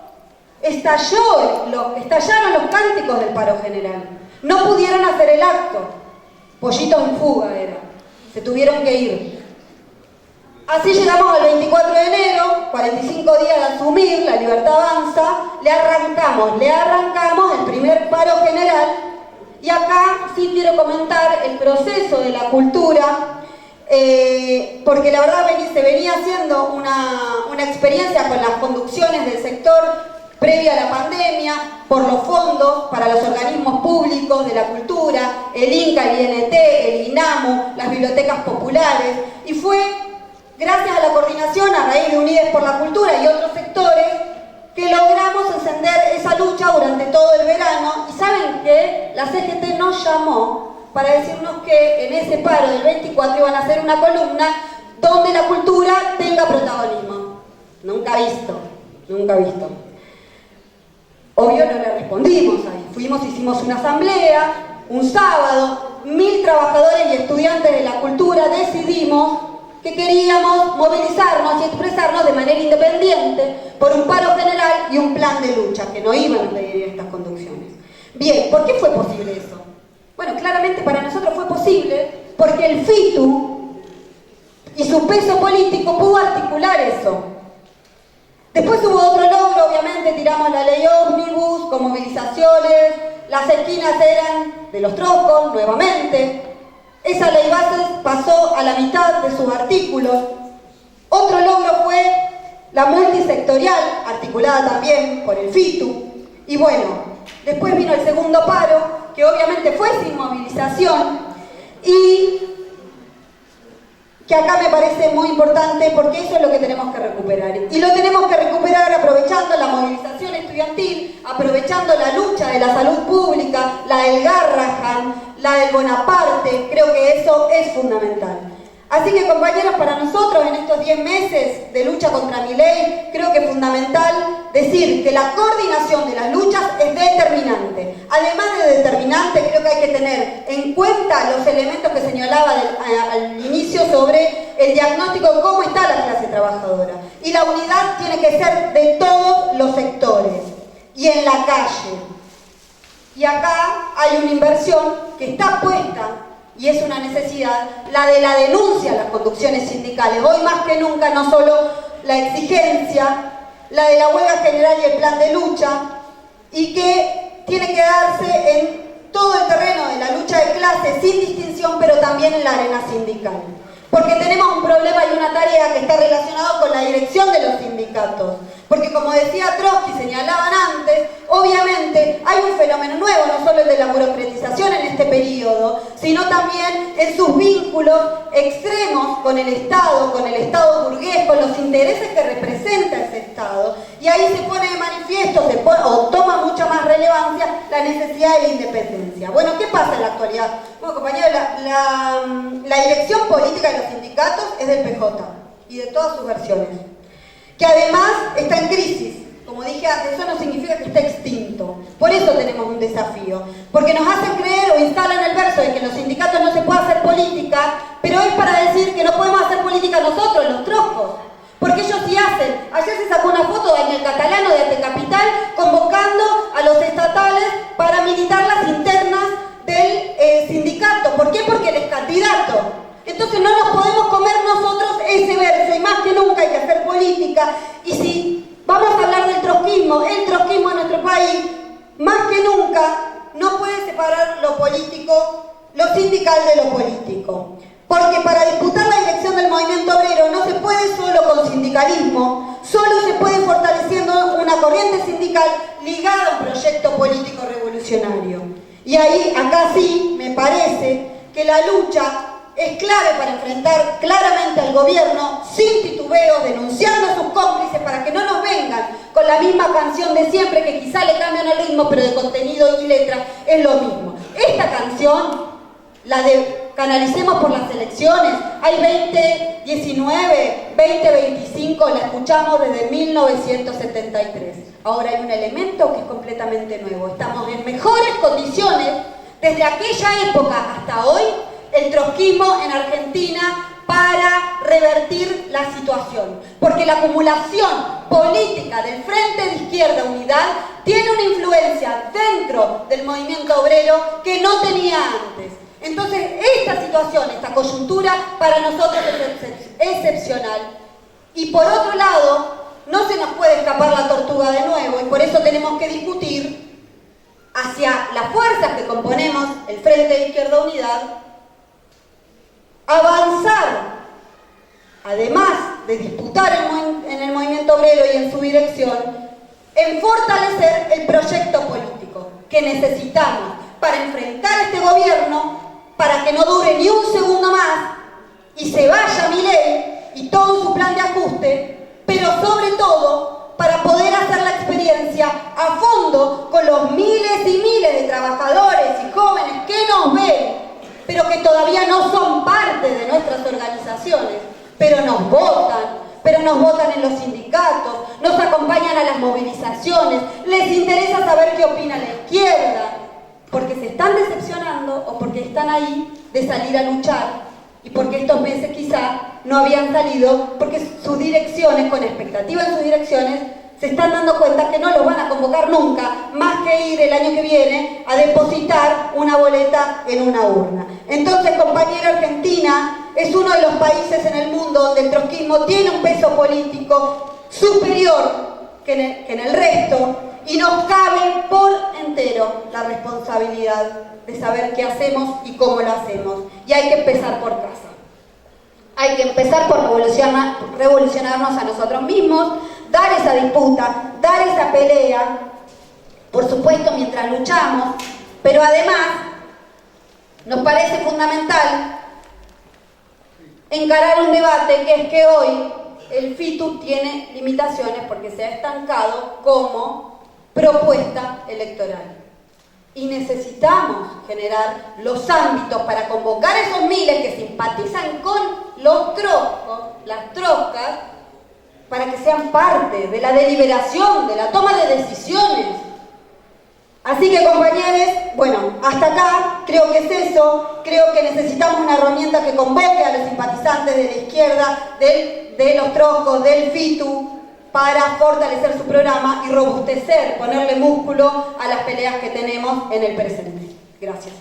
Estallaron los cánticos del paro general. No pudieron hacer el acto. Pollitos en fuga era. Se tuvieron que ir. Así llegamos al 24 de enero, 45 días de asumir, la libertad avanza, le arrancamos el primer paro general. Y acá sí quiero comentar el proceso de la cultura, porque la verdad se venía haciendo una experiencia con las conducciones del sector previa a la pandemia, por los fondos para los organismos públicos de la cultura, el INCA, el INT, el INAMU, las bibliotecas populares, y fue gracias a la coordinación a raíz de Unides por la Cultura y otros sectores que logramos encender esa lucha durante todo el verano. Y saben que la CGT nos llamó para decirnos que en ese paro del 24 iban a hacer una columna donde la cultura tenga protagonismo. Nunca visto. Obvio no le respondimos ahí. Hicimos una asamblea, un sábado, 1000 trabajadores y estudiantes de la cultura decidimos que queríamos movilizarnos y expresarnos de manera independiente por un paro general y un plan de lucha, que no iban a pedir estas conducciones. Bien, ¿por qué fue posible eso? Bueno, claramente para nosotros fue posible porque el FITU y su peso político pudo articular eso. Después hubo otro logro, obviamente, tiramos la ley ómnibus con movilizaciones, las esquinas eran de los troscos, nuevamente. Esa ley bases pasó a la mitad de sus artículos. Otro logro fue la multisectorial, articulada también por el FITU. Y bueno, después vino el segundo paro, que obviamente fue sin movilización, y que acá me parece muy importante porque eso es lo que tenemos que recuperar. Y lo tenemos que recuperar aprovechando la movilización estudiantil, aprovechando la lucha de la salud pública, la del Garrahan, la del Bonaparte. Creo que eso es fundamental. Así que, compañeros, para nosotros en estos 10 meses de lucha contra Milei, creo que es fundamental decir que la coordinación de las luchas es determinante. Además de determinante, creo que hay que tener en cuenta los elementos que señalaba al inicio sobre el diagnóstico de cómo está la clase trabajadora. Y la unidad tiene que ser de todos los sectores y en la calle. Y acá hay una inversión que está puesta, y es una necesidad, la de la denuncia a las conducciones sindicales. Hoy más que nunca, no solo la exigencia, la de la huelga general y el plan de lucha, y que tiene que darse en todo el terreno de la lucha de clases sin distinción, pero también en la arena sindical. Porque tenemos un problema y una tarea que está relacionado con la dirección de los sindicatos. Porque como decía Trotsky, señalaban antes, obviamente hay un fenómeno nuevo, no solo el de la burocratización en este periodo, sino también en sus vínculos extremos con el Estado burgués, con los intereses que representa ese Estado. Y ahí se pone de manifiesto, o toma mucha más relevancia, la necesidad de la independencia. Bueno, ¿qué pasa en la actualidad? Bueno, compañeros, la dirección política de los sindicatos es del PJ y de todas sus versiones, que además está en crisis. Como dije antes, eso no significa que esté extinto. Por eso tenemos un desafío. Porque nos hacen creer o instalan el verso de que en los sindicatos no se puede hacer política, pero es para decir que no podemos hacer política nosotros, los troscos. Porque ellos sí hacen. Ayer se sacó una foto de Daniel Catalano de Arte Capital convocando a los estatales para militar las internas del sindicato. ¿Por qué? Porque él es candidato. Entonces no nos podemos comer nosotros ese verso, y más que nunca hay que hacer política. Y si vamos a hablar del trotskismo, el trotskismo en nuestro país, más que nunca no puede separar lo político, lo sindical de lo político. Porque para disputar la dirección del movimiento obrero no se puede solo con sindicalismo, solo se puede fortaleciendo una corriente sindical ligada a un proyecto político revolucionario. Y ahí, acá sí, me parece que la lucha es clave para enfrentar claramente al gobierno sin titubeos, denunciando a sus cómplices para que no nos vengan con la misma canción de siempre, que quizá le cambian el ritmo, pero de contenido y letra es lo mismo. Esta canción, la de Canalicemos por las elecciones, hay 2019, 2025, la escuchamos desde 1973. Ahora hay un elemento que es completamente nuevo. Estamos en mejores condiciones desde aquella época hasta hoy, el trotskismo en Argentina, para revertir la situación. Porque la acumulación política del Frente de Izquierda Unidad tiene una influencia dentro del movimiento obrero que no tenía antes. Entonces, esta situación, esta coyuntura, para nosotros es excepcional. Y por otro lado, no se nos puede escapar la tortuga de nuevo, y por eso tenemos que discutir hacia las fuerzas que componemos el Frente de Izquierda Unidad, avanzar, además de disputar en el movimiento obrero y en su dirección, en fortalecer el proyecto político que necesitamos para enfrentar a este gobierno, para que no dure ni un segundo más y se vaya Milei y todo su plan de ajuste, pero sobre todo para poder hacer la experiencia a fondo con los miles y miles de trabajadores y jóvenes que nos ven, pero que todavía no son parte de nuestras organizaciones, pero nos votan en los sindicatos, nos acompañan a las movilizaciones, les interesa saber qué opina la izquierda, porque se están decepcionando o porque están ahí de salir a luchar, y porque estos meses quizá no habían salido, porque sus direcciones, con expectativa en sus direcciones, se están dando cuenta que no los van a convocar nunca, más que ir el año que viene a depositar una boleta en una urna. Entonces, compañera, Argentina es uno de los países en el mundo donde el trotskismo tiene un peso político superior que en el resto, y nos cabe por entero la responsabilidad de saber qué hacemos y cómo lo hacemos. Y hay que empezar por casa. Hay que empezar por revolucionarnos a nosotros mismos, dar esa disputa, dar esa pelea, por supuesto mientras luchamos, pero además nos parece fundamental encarar un debate que es que hoy el FITU tiene limitaciones porque se ha estancado como propuesta electoral. Y necesitamos generar los ámbitos para convocar a esos miles que simpatizan con los troscos, las troscas, para que sean parte de la deliberación, de la toma de decisiones. Así que, compañeros, bueno, hasta acá creo que es eso. Creo que necesitamos una herramienta que convoque a los simpatizantes de la izquierda, de los troscos, del FITU, para fortalecer su programa y robustecer, ponerle músculo a las peleas que tenemos en el presente. Gracias.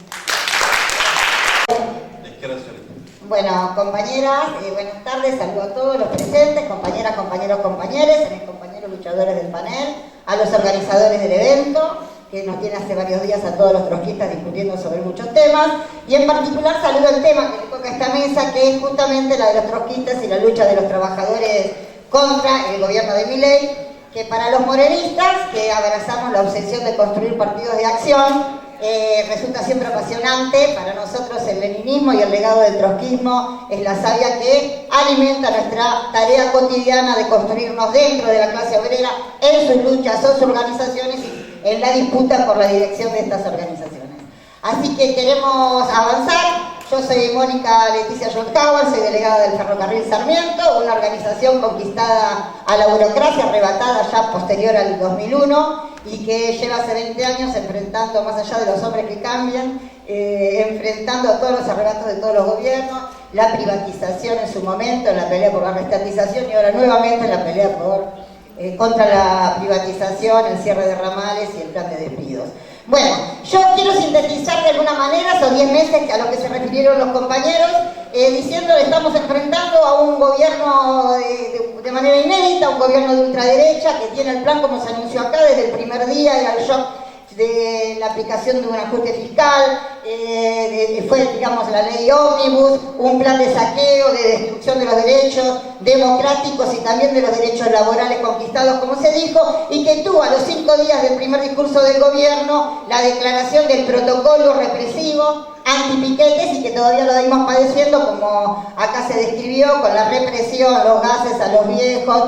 Bueno, compañeras, buenas tardes, saludo a todos los presentes, compañeras, compañeros, compañeros, a mis compañeros luchadores del panel, a los organizadores del evento, que nos tiene hace varios días a todos los trotskistas discutiendo sobre muchos temas, y en particular saludo el tema que le toca a esta mesa, que es justamente la de los trotskistas y la lucha de los trabajadores contra el gobierno de Milei, que para los morenistas, que abrazamos la obsesión de construir partidos de acción, resulta siempre apasionante. Para nosotros el leninismo y el legado del trotskismo es la savia que alimenta nuestra tarea cotidiana de construirnos dentro de la clase obrera, en sus luchas, sus organizaciones y en la disputa por la dirección de estas organizaciones. Así que queremos avanzar. Yo soy Mónica Leticia Schoenhauer, soy delegada del Ferrocarril Sarmiento, una organización conquistada a la burocracia, arrebatada ya posterior al 2001 y que lleva hace 20 años enfrentando, más allá de los hombres que cambian, enfrentando a todos los arrebatos de todos los gobiernos, la privatización en su momento, la pelea por la restatización y ahora nuevamente la pelea contra la privatización, el cierre de ramales y el plan de despidos. Bueno, yo quiero sintetizar de alguna manera esos 10 meses a los que se refirieron los compañeros, diciendo que estamos enfrentando a un gobierno de manera inédita, un gobierno de ultraderecha que tiene el plan, como se anunció acá, desde el primer día, era el shock de la aplicación de un ajuste fiscal, fue, digamos, la ley ómnibus, un plan de saqueo, de destrucción de los derechos democráticos y también de los derechos laborales conquistados, como se dijo, y que tuvo a los 5 días del primer discurso del gobierno la declaración del protocolo represivo antipiquetes y que todavía lo seguimos padeciendo, como acá se describió, con la represión, los gases a los viejos,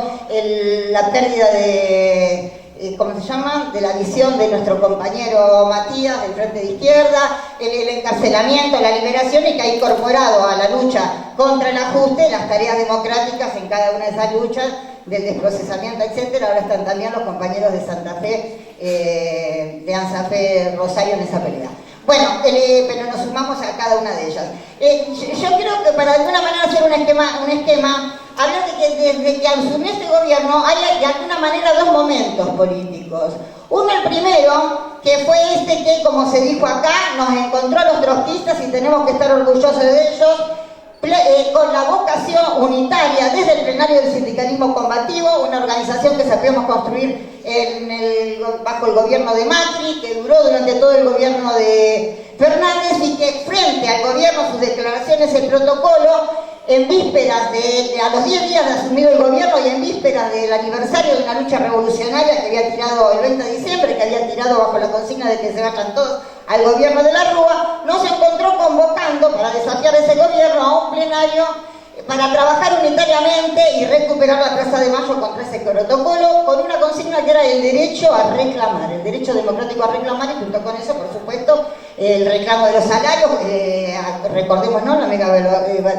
la pérdida de... ¿cómo se llama?, de la visión de nuestro compañero Matías del Frente de Izquierda, el encarcelamiento, la liberación, y que ha incorporado a la lucha contra el ajuste las tareas democráticas en cada una de esas luchas, del desprocesamiento, etcétera. Ahora están también los compañeros de Santa Fe, de ANSAFE Rosario en esa pelea. Bueno, pero nos sumamos a cada una de ellas. Yo creo que para de alguna manera hacer un esquema, hablar de que desde que asumió este gobierno hay de alguna manera dos momentos políticos. Uno, el primero, que fue este que, como se dijo acá, nos encontró a los trotskistas y tenemos que estar orgullosos de ellos, con la vocación unitaria desde el plenario del sindicalismo combativo, una organización que sabíamos construir bajo el gobierno de Macri, que duró durante todo el gobierno de Fernández y que frente al gobierno, sus declaraciones, el protocolo, en vísperas a los 10 días de asumido el gobierno y en vísperas del aniversario de una lucha revolucionaria que había tirado el 20 de diciembre, que había tirado bajo la consigna de que se vayan todos al gobierno de la Rúa, nos encontró convocando para desafiar ese gobierno a un plenario para trabajar unitariamente y recuperar la Plaza de Mayo contra ese protocolo, con una consigna que era el derecho a reclamar, el derecho democrático a reclamar, y junto con eso, por supuesto, el reclamo de los salarios, recordemos, ¿no?, la mega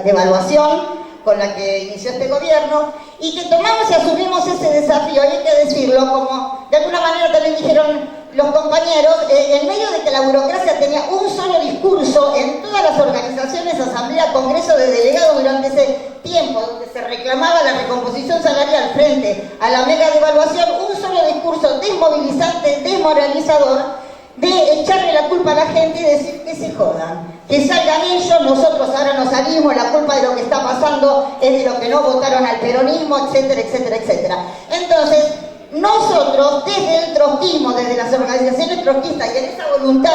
devaluación con la que inició este gobierno, y que tomamos y asumimos ese desafío, y hay que decirlo, como de alguna manera también dijeron los compañeros, en medio de que la burocracia tenía un solo discurso en todas las organizaciones, asamblea, congreso de delegados durante ese tiempo, donde se reclamaba la recomposición salarial frente a la mega devaluación, un solo discurso desmovilizante, desmoralizador, de echarle la culpa a la gente y decir que se jodan, que salgan ellos, nosotros ahora no salimos, la culpa de lo que está pasando es de los que no votaron al peronismo, etcétera, etcétera, etcétera. Entonces, nosotros, desde el trotskismo, desde las organizaciones trotskistas y en esa voluntad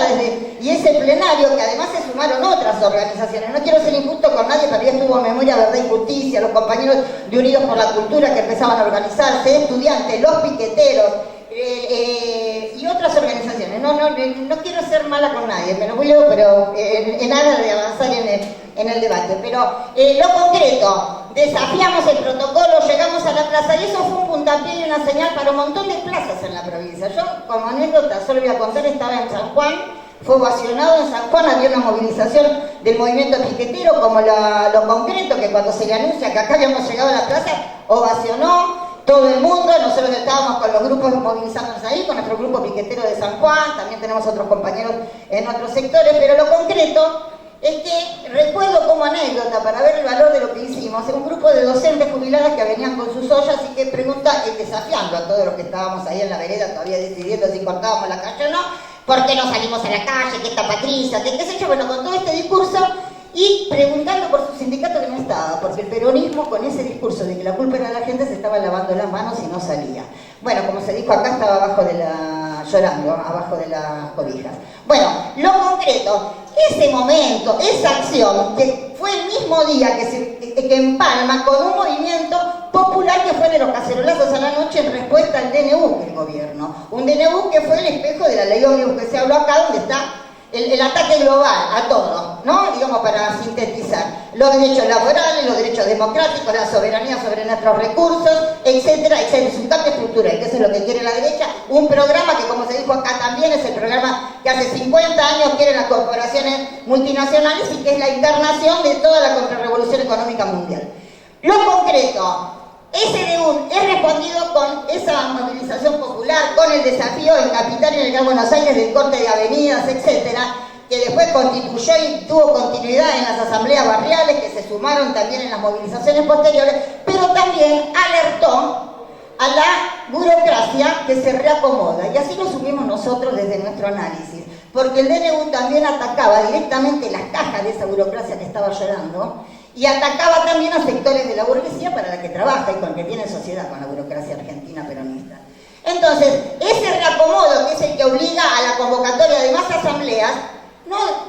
y ese plenario, que además se sumaron otras organizaciones, no quiero ser injusto con nadie, pero ya estuvo Memoria, Verdad y Justicia, los compañeros de Unidos por la Cultura que empezaban a organizarse, estudiantes, los piqueteros, y otras organizaciones. No quiero ser mala con nadie, me lo voy a, pero en aras de avanzar en el debate. Pero lo concreto, desafiamos el protocolo, llegamos a la plaza y eso fue un puntapié y una señal para un montón de plazas en la provincia. Yo, como anécdota, solo voy a contar, estaba en San Juan, fue ovacionado en San Juan, había una movilización del movimiento piquetero, como lo concreto, que cuando se le anuncia que acá habíamos llegado a la plaza, ovacionó todo el mundo. Nosotros estábamos con los grupos movilizándonos ahí, con nuestro grupo piquetero de San Juan, también tenemos otros compañeros en otros sectores, pero lo concreto es que recuerdo como anécdota, para ver el valor de lo que hicimos, un grupo de docentes jubiladas que venían con sus ollas y que pregunta, desafiando a todos los que estábamos ahí en la vereda todavía decidiendo si cortábamos la calle o no, ¿por qué no salimos a la calle? ¿Qué está Patricia? ¿Qué sé yo? Bueno, con todo este discurso y preguntando por su sindicato que no estaba, porque el peronismo con ese discurso de que la culpa era de la gente se estaba lavando las manos y no salía. Bueno, como se dijo acá, estaba llorando, abajo de las cobijas. Bueno, lo concreto, ese momento, esa acción, que fue el mismo día que empalma con un movimiento popular que fue de los cacerolazos a la noche en respuesta al DNU del gobierno. Un DNU que fue el espejo de la ley ómnibus que se habló acá, donde está el ataque global a todo, ¿no? Digamos, para sintetizar, los derechos laborales, los derechos democráticos, la soberanía sobre nuestros recursos, etcétera, etcétera. Es un cambio estructural, que eso es lo que quiere la derecha, un programa que, como se dijo acá también, es el programa que hace 50 años quieren las corporaciones multinacionales y que es la encarnación de toda la contrarrevolución económica mundial. Lo concreto, ese DNU es respondido con esa movilización popular, con el desafío en Capital y en el Gran Buenos Aires del corte de avenidas, etcétera, que después constituyó y tuvo continuidad en las asambleas barriales, que se sumaron también en las movilizaciones posteriores, pero también alertó a la burocracia que se reacomoda. Y así lo subimos nosotros desde nuestro análisis, porque el DNU también atacaba directamente las cajas de esa burocracia que estaba llorando, y atacaba también a sectores de la burguesía para la que trabaja y con que tiene sociedad con la burocracia argentina peronista. Entonces, ese reacomodo, que es el que obliga a la convocatoria de más asambleas,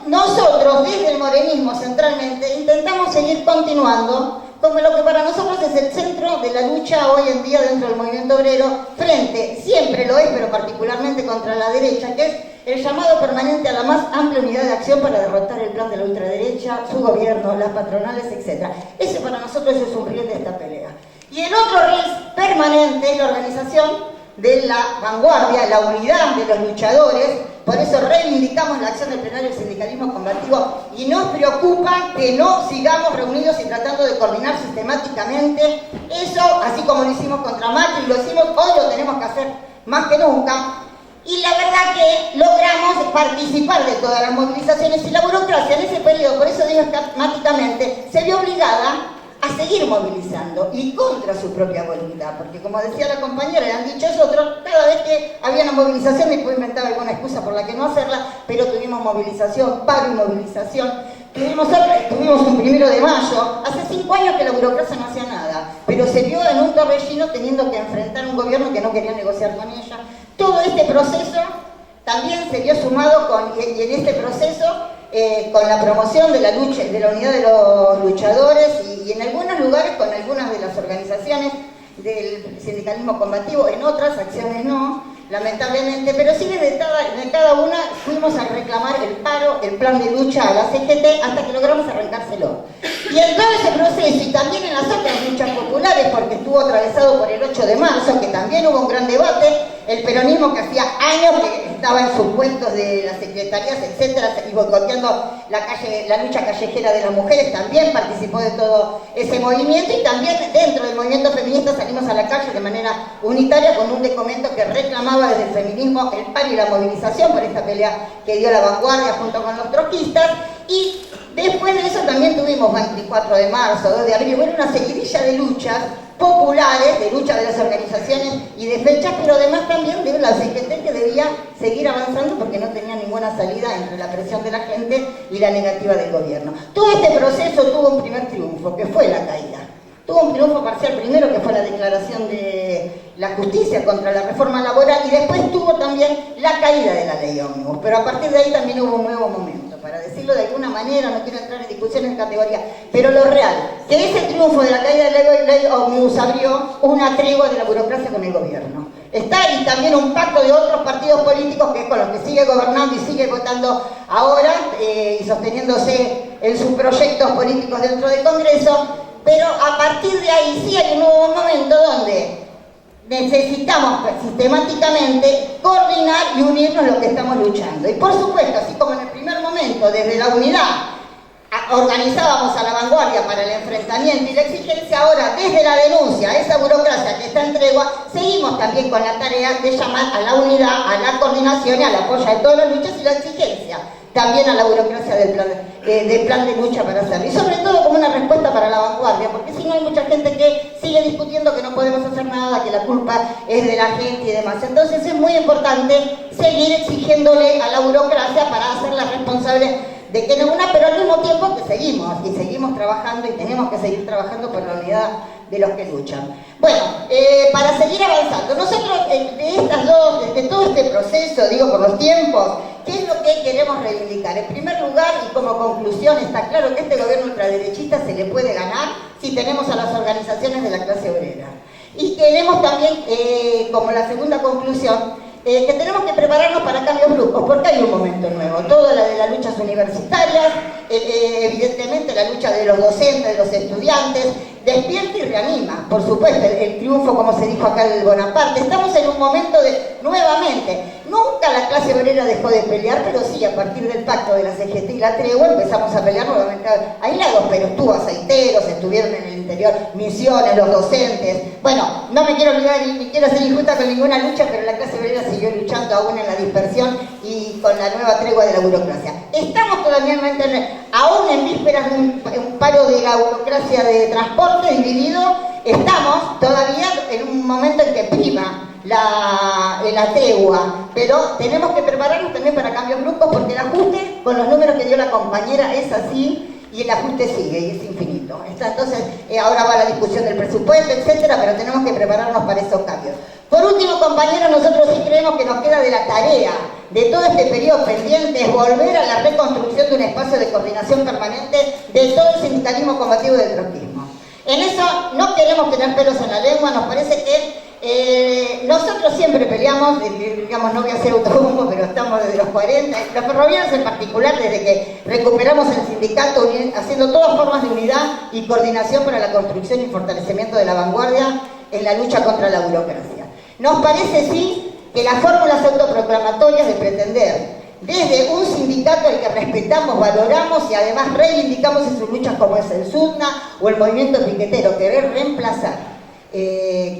nosotros desde el morenismo centralmente intentamos seguir continuando como lo que para nosotros es el centro de la lucha hoy en día dentro del movimiento obrero, frente, siempre lo es, pero particularmente contra la derecha, que es el llamado permanente a la más amplia unidad de acción para derrotar el plan de la ultraderecha, su gobierno, las patronales, etc. Ese para nosotros es un riel de esta pelea. Y el otro riel permanente es la organización de la vanguardia, la unidad de los luchadores. Por eso reivindicamos la acción del plenario del sindicalismo combativo y nos preocupa que no sigamos reunidos y tratando de coordinar sistemáticamente eso, así como lo hicimos contra Macri, lo hicimos, hoy lo tenemos que hacer más que nunca. Y la verdad que logramos participar de todas las movilizaciones y la burocracia en ese periodo, por eso digo esquemáticamente, se vio obligada a seguir movilizando y contra su propia voluntad, porque como decía la compañera, y han dicho nosotros, cada vez que había una movilización después inventaba alguna excusa por la que no hacerla, pero tuvimos movilización, paro y movilización, tuvimos un 1 de mayo, hace 5 años que la burocracia no hacía nada, pero se vio en un torbellino teniendo que enfrentar un gobierno que no quería negociar con ella. Todo este proceso también se vio sumado y en este proceso con la promoción de la lucha, de la unidad de los luchadores y en algunos lugares con algunas de las organizaciones del sindicalismo combativo, en otras acciones no, lamentablemente, pero sí de cada una fuimos a reclamar el paro, el plan de lucha a la CGT hasta que logramos arrancárselo. Y en todo ese proceso y también en las otras luchas populares, porque estuvo atravesado por el 8 de marzo, que también hubo un gran debate, el peronismo que hacía años que estaba en sus puestos de las secretarías, etcétera, y boicoteando la lucha callejera de las mujeres, también participó de todo ese movimiento y también dentro del movimiento feminista salimos a la calle de manera unitaria con un documento que reclamaba desde el feminismo el paro y la movilización por esta pelea que dio la vanguardia junto con los trotskistas. Y después de eso también tuvimos 24 de marzo, 2 de abril, bueno, una seguidilla de luchas populares, de lucha de las organizaciones y de fechas, pero además también de la CGT que debía seguir avanzando porque no tenía ninguna salida entre la presión de la gente y la negativa del gobierno. Todo este proceso tuvo un primer triunfo, que fue la caída. Tuvo un triunfo parcial primero, que fue la declaración de la justicia contra la reforma laboral, y después tuvo también la caída de la ley ómnibus, pero a partir de ahí también hubo un nuevo momento, para decirlo de alguna manera, no quiero entrar en discusiones de categoría, pero lo real, que ese triunfo de la caída de la ley ómnibus abrió una tregua de la burocracia con el gobierno. Está ahí también un pacto de otros partidos políticos que es con los que sigue gobernando y sigue votando ahora y sosteniéndose en sus proyectos políticos dentro del Congreso, pero a partir de ahí sí hay un nuevo momento donde necesitamos sistemáticamente coordinar y unirnos lo que estamos luchando. Y por supuesto, así como en el primer momento, desde la unidad, organizábamos a la vanguardia para el enfrentamiento y la exigencia, ahora desde la denuncia, esa burocracia que está en tregua, seguimos también con la tarea de llamar a la unidad, a la coordinación y al apoyo de todas las luchas y la exigencia también a la burocracia del plan de lucha para hacerlo. Y sobre todo como una respuesta para la vanguardia, porque si no hay mucha gente que sigue discutiendo que no podemos hacer nada, que la culpa es de la gente y demás. Entonces es muy importante seguir exigiéndole a la burocracia para hacerla responsable de que no una, pero al mismo tiempo que seguimos trabajando y tenemos que seguir trabajando por la unidad de los que luchan. Bueno, para seguir avanzando, nosotros de todo este proceso, digo por los tiempos, ¿qué es lo que queremos reivindicar? En primer lugar, y como conclusión, está claro que este gobierno ultraderechista se le puede ganar si tenemos a las organizaciones de la clase obrera. Y queremos también, como la segunda conclusión, que tenemos que prepararnos para cambios bruscos, porque hay un momento nuevo. Toda la de las luchas universitarias, evidentemente la lucha de los docentes, de los estudiantes, despierta y reanima, por supuesto, el triunfo, como se dijo acá del Bonaparte. Estamos en un momento de, nuevamente, nunca la clase obrera dejó de pelear, pero sí, a partir del pacto de la CGT y la tregua empezamos a pelear nuevamente aislados, pero estuvo aceiteros, estuvieron en el interior Misiones, los docentes. Bueno, no me quiero olvidar ni quiero ser injusta con ninguna lucha, pero la clase obrera siguió luchando aún en la dispersión y con la nueva tregua de la burocracia. Estamos todavía aún en vísperas de un paro de la burocracia de transporte dividido, estamos todavía en un momento en que prima la tregua, pero tenemos que prepararnos también para cambios bruscos, porque el ajuste, con los números que dio la compañera, es así, y el ajuste sigue y es infinito. Entonces, ahora va la discusión del presupuesto, etcétera, pero tenemos que prepararnos para esos cambios. Por último, compañeros, nosotros sí creemos que nos queda de la tarea de todo este periodo pendiente es volver a la reconstrucción de un espacio de coordinación permanente de todo el sindicalismo combativo del trotskismo. En eso no queremos tener pelos en la lengua, nos parece que nosotros siempre peleamos, digamos, no voy a hacer autobombo, pero estamos desde los 40, los ferroviarios en particular, desde que recuperamos el sindicato, haciendo todas formas de unidad y coordinación para la construcción y fortalecimiento de la vanguardia en la lucha contra la burocracia. Nos parece, sí, que las fórmulas autoproclamatorias de pretender desde un sindicato al que respetamos, valoramos y además reivindicamos en sus luchas, como es el SUTNA o el movimiento piquetero, querer reemplazar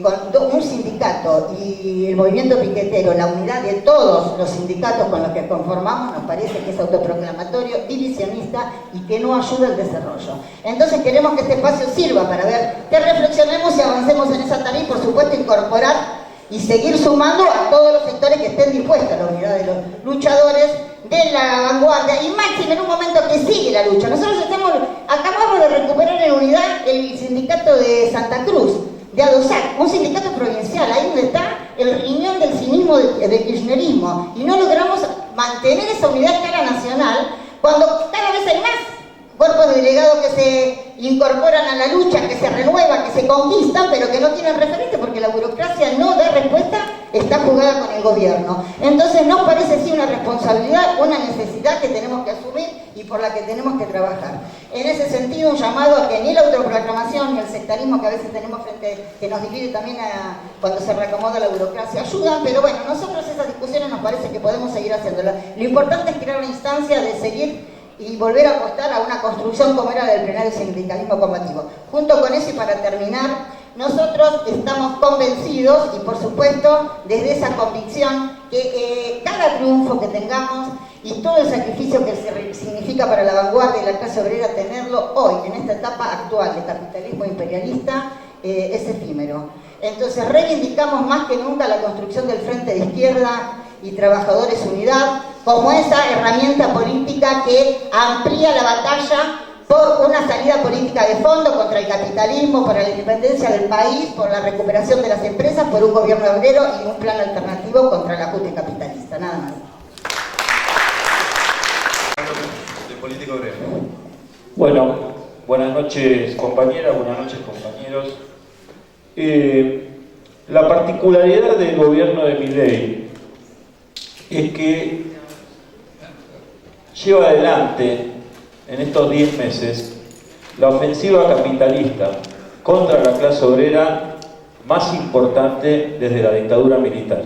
con un sindicato y el movimiento piquetero, la unidad de todos los sindicatos con los que conformamos, nos parece que es autoproclamatorio, divisionista y que no ayuda al desarrollo. Entonces queremos que este espacio sirva para ver que reflexionemos y avancemos en esa tarea y, por supuesto, incorporar y seguir sumando a todos los sectores que estén dispuestos a la unidad de los luchadores de la vanguardia, y máximo en un momento que sigue la lucha. Nosotros acabamos de recuperar en unidad el sindicato de Santa Cruz, de ADOSAC, un sindicato provincial, ahí donde está el riñón del cinismo del kirchnerismo, y no logramos mantener esa unidad a escala nacional cuando cada vez hay más cuerpos de delegados que se incorporan a la lucha, que se renuevan, que se conquistan, pero que no tienen referente porque la burocracia no da respuesta, está jugada con el gobierno. Entonces nos parece sí una responsabilidad, una necesidad que tenemos que asumir y por la que tenemos que trabajar. En ese sentido, un llamado a que ni la autoproclamación ni el sectarismo que a veces tenemos frente, que nos divide también cuando se reacomoda la burocracia, ayudan, pero bueno, nosotros esas discusiones nos parece que podemos seguir haciéndolas. Lo importante es crear una instancia de seguir y volver a apostar a una construcción como era del plenario sindicalismo combativo. Junto con eso, y para terminar, nosotros estamos convencidos, y por supuesto desde esa convicción, que cada triunfo que tengamos y todo el sacrificio que significa para la vanguardia y la clase obrera tenerlo hoy, en esta etapa actual de capitalismo imperialista, es efímero. Entonces reivindicamos más que nunca la construcción del Frente de Izquierda y Trabajadores Unidad como esa herramienta política que amplía la batalla por una salida política de fondo contra el capitalismo, para la independencia del país, por la recuperación de las empresas, por un gobierno obrero y un plan alternativo contra el ajuste capitalista. Nada más. De política obrera. Bueno, buenas noches compañeras, buenas noches compañeros. La particularidad del gobierno de Milei es que lleva adelante en estos 10 meses la ofensiva capitalista contra la clase obrera más importante desde la dictadura militar.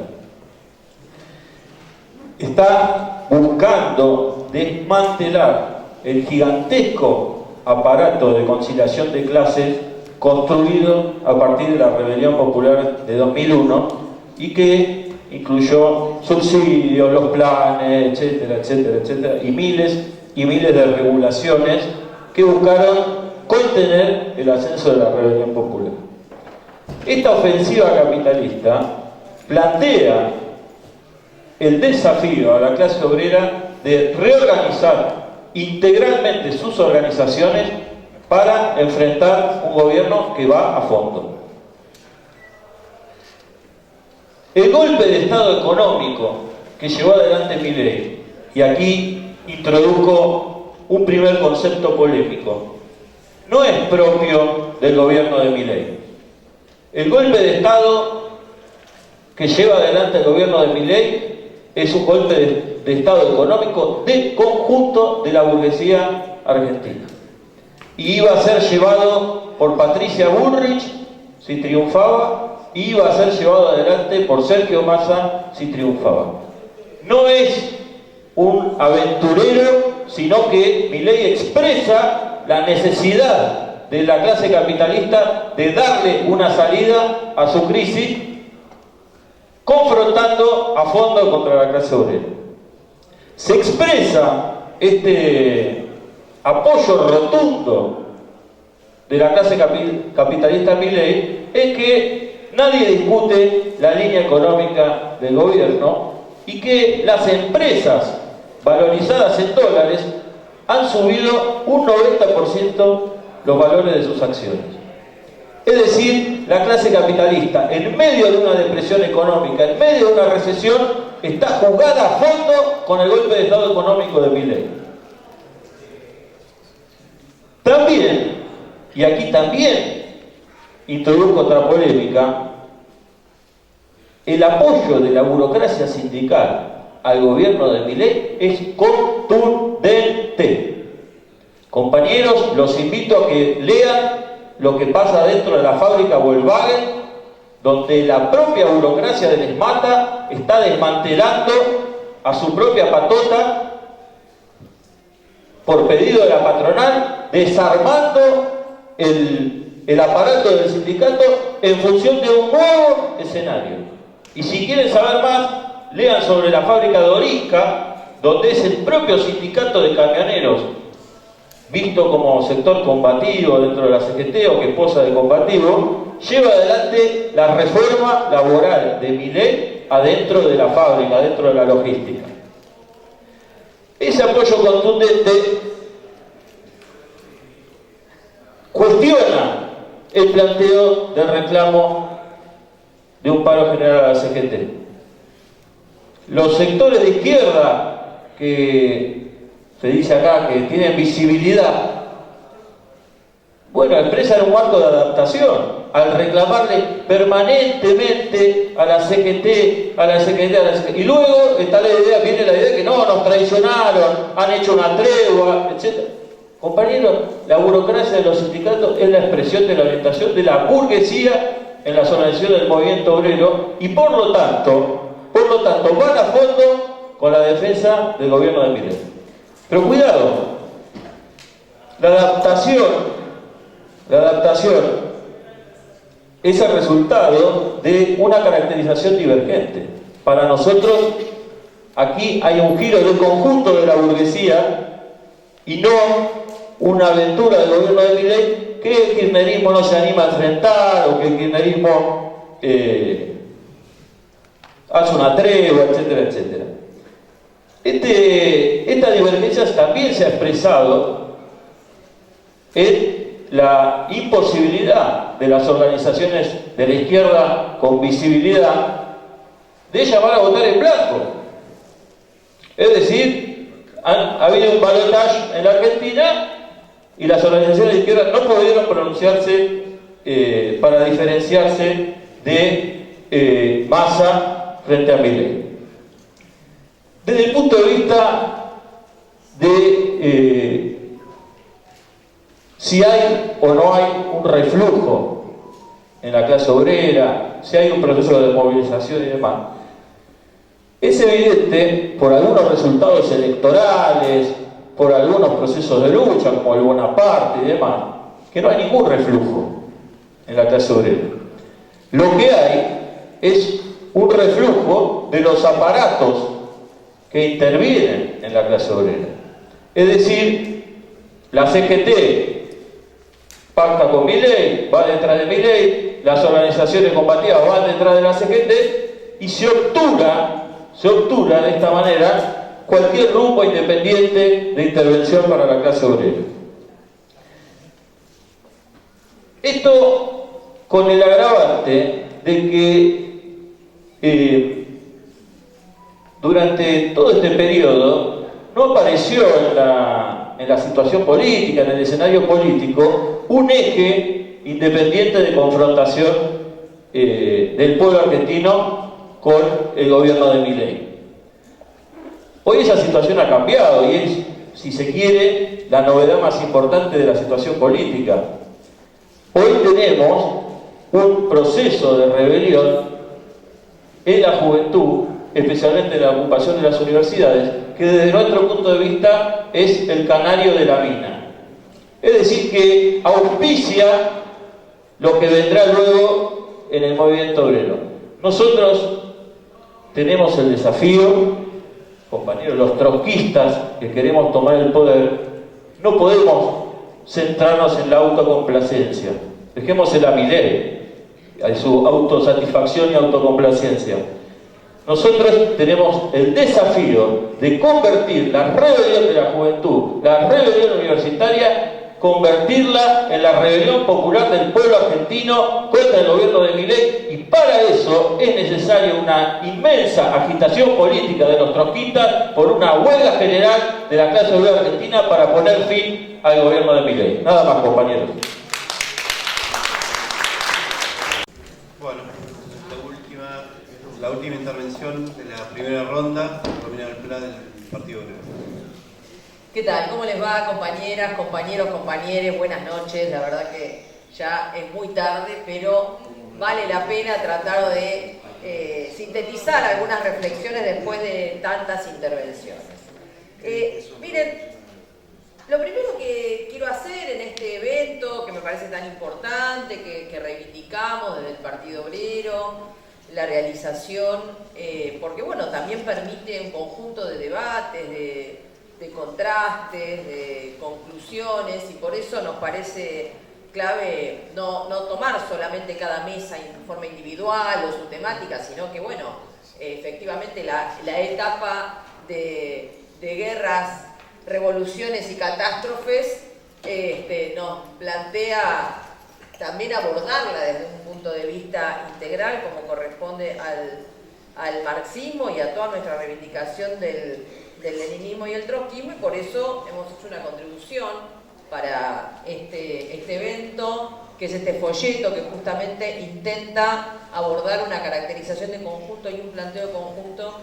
Está buscando desmantelar el gigantesco aparato de conciliación de clases construido a partir de la rebelión popular de 2001 y que incluyó subsidios, los planes, etcétera, etcétera, etcétera, y miles de regulaciones que buscaron contener el ascenso de la rebelión popular. Esta ofensiva capitalista plantea el desafío a la clase obrera de reorganizar integralmente sus organizaciones para enfrentar un gobierno que va a fondo. El golpe de Estado económico que llevó adelante Milei, y aquí introduzco un primer concepto polémico, no es propio del gobierno de Milei. El golpe de Estado que lleva adelante el gobierno de Milei es un golpe de Estado económico del conjunto de la burguesía argentina. Y iba a ser llevado por Patricia Bullrich si triunfaba, y iba a ser llevado adelante por Sergio Massa si triunfaba. No es un aventurero, sino que Milei expresa la necesidad de la clase capitalista de darle una salida a su crisis, confrontando a fondo contra la clase obrera. Se expresa este apoyo rotundo de la clase capitalista a Milei en que nadie discute la línea económica del gobierno y que las empresas valorizadas en dólares han subido un 90% los valores de sus acciones. Es decir, la clase capitalista, en medio de una depresión económica, en medio de una recesión, está jugada a fondo con el golpe de Estado económico de Milei. También, y aquí también introduzco otra polémica, el apoyo de la burocracia sindical al gobierno de Milei es contundente. Compañeros, los invito a que lean lo que pasa dentro de la fábrica Volkswagen, donde la propia burocracia del ESMATA está desmantelando a su propia patota por pedido de la patronal, desarmando el aparato del sindicato en función de un nuevo escenario. Y si quieren saber más, lean sobre la fábrica de Orisca, donde es el propio sindicato de camioneros, visto como sector combativo dentro de la CGT o que posa de combativo, lleva adelante la reforma laboral de Milei adentro de la fábrica, adentro de la logística. Ese apoyo contundente cuestiona el planteo del reclamo de un paro general a la CGT. Los sectores de izquierda que se dice acá que tienen visibilidad, bueno, expresan un marco de adaptación al reclamarle permanentemente a la CGT, a la CGT, y luego está viene la idea que no, nos traicionaron, han hecho una tregua, etc. Compañeros, la burocracia de los sindicatos es la expresión de la orientación de la burguesía en las organizaciones del movimiento obrero y por lo tanto van a fondo con la defensa del gobierno de Milei. Pero cuidado, la adaptación es el resultado de una caracterización divergente. Para nosotros, aquí hay un giro del conjunto de la burguesía y no una aventura del gobierno de Milei que el kirchnerismo no se anima a enfrentar o que el kirchnerismo hace una tregua, etcétera, etcétera. Esta divergencia también se ha expresado en la imposibilidad de las organizaciones de la izquierda con visibilidad de llamar a votar en blanco. Es decir, ha habido un balotaje en la Argentina y las organizaciones de izquierda no pudieron pronunciarse para diferenciarse de Massa frente a Milei. Desde el punto de vista de si hay o no hay un reflujo en la clase obrera, si hay un proceso de movilización y demás. Es evidente por algunos resultados electorales, por algunos procesos de lucha, como el Bonaparte y demás, que no hay ningún reflujo en la clase obrera. Lo que hay es un reflujo de los aparatos que intervienen en la clase obrera. Es decir, la CGT pacta con Milei, va detrás de Milei, las organizaciones combativas van detrás de la CGT y se obtura de esta manera cualquier grupo independiente de intervención para la clase obrera. Esto con el agravante de que durante todo este periodo no apareció en la situación política, en el escenario político, un eje independiente de confrontación del pueblo argentino con el gobierno de Milei. Hoy esa situación ha cambiado y es, si se quiere, la novedad más importante de la situación política. Hoy tenemos un proceso de rebelión en la juventud, especialmente en la ocupación de las universidades, que desde nuestro punto de vista es el canario de la mina. Es decir, que auspicia lo que vendrá luego en el movimiento obrero. Nosotros tenemos el desafío, compañeros, los trotskistas que queremos tomar el poder, no podemos centrarnos en la autocomplacencia. Dejémosela a Milei, a su autosatisfacción y autocomplacencia. Nosotros tenemos el desafío de convertir la rebelión de la juventud, la rebelión universitaria, convertirla en la rebelión popular del pueblo argentino contra el gobierno de Milei, y para eso es necesaria una inmensa agitación política de los trotskistas por una huelga general de la clase obrera argentina para poner fin al gobierno de Milei. Nada más, compañeros. Bueno, la última intervención de la primera ronda, Romina Alplá del Partido Obrero. ¿Qué tal? ¿Cómo les va, compañeras, compañeros, compañeres? Buenas noches. La verdad que ya es muy tarde, pero vale la pena tratar de sintetizar algunas reflexiones después de tantas intervenciones. Miren, lo primero que quiero hacer en este evento, que me parece tan importante, que reivindicamos desde el Partido Obrero, la realización, porque bueno, también permite un conjunto de debates, de contrastes, de conclusiones, y por eso nos parece clave no tomar solamente cada mesa en forma individual o su temática, sino que bueno, efectivamente la etapa de guerras, revoluciones y catástrofes nos plantea también abordarla desde un punto de vista integral, como corresponde al marxismo y a toda nuestra reivindicación del leninismo y el trotskismo, y por eso hemos hecho una contribución para este evento, que es este folleto que justamente intenta abordar una caracterización de conjunto y un planteo de conjunto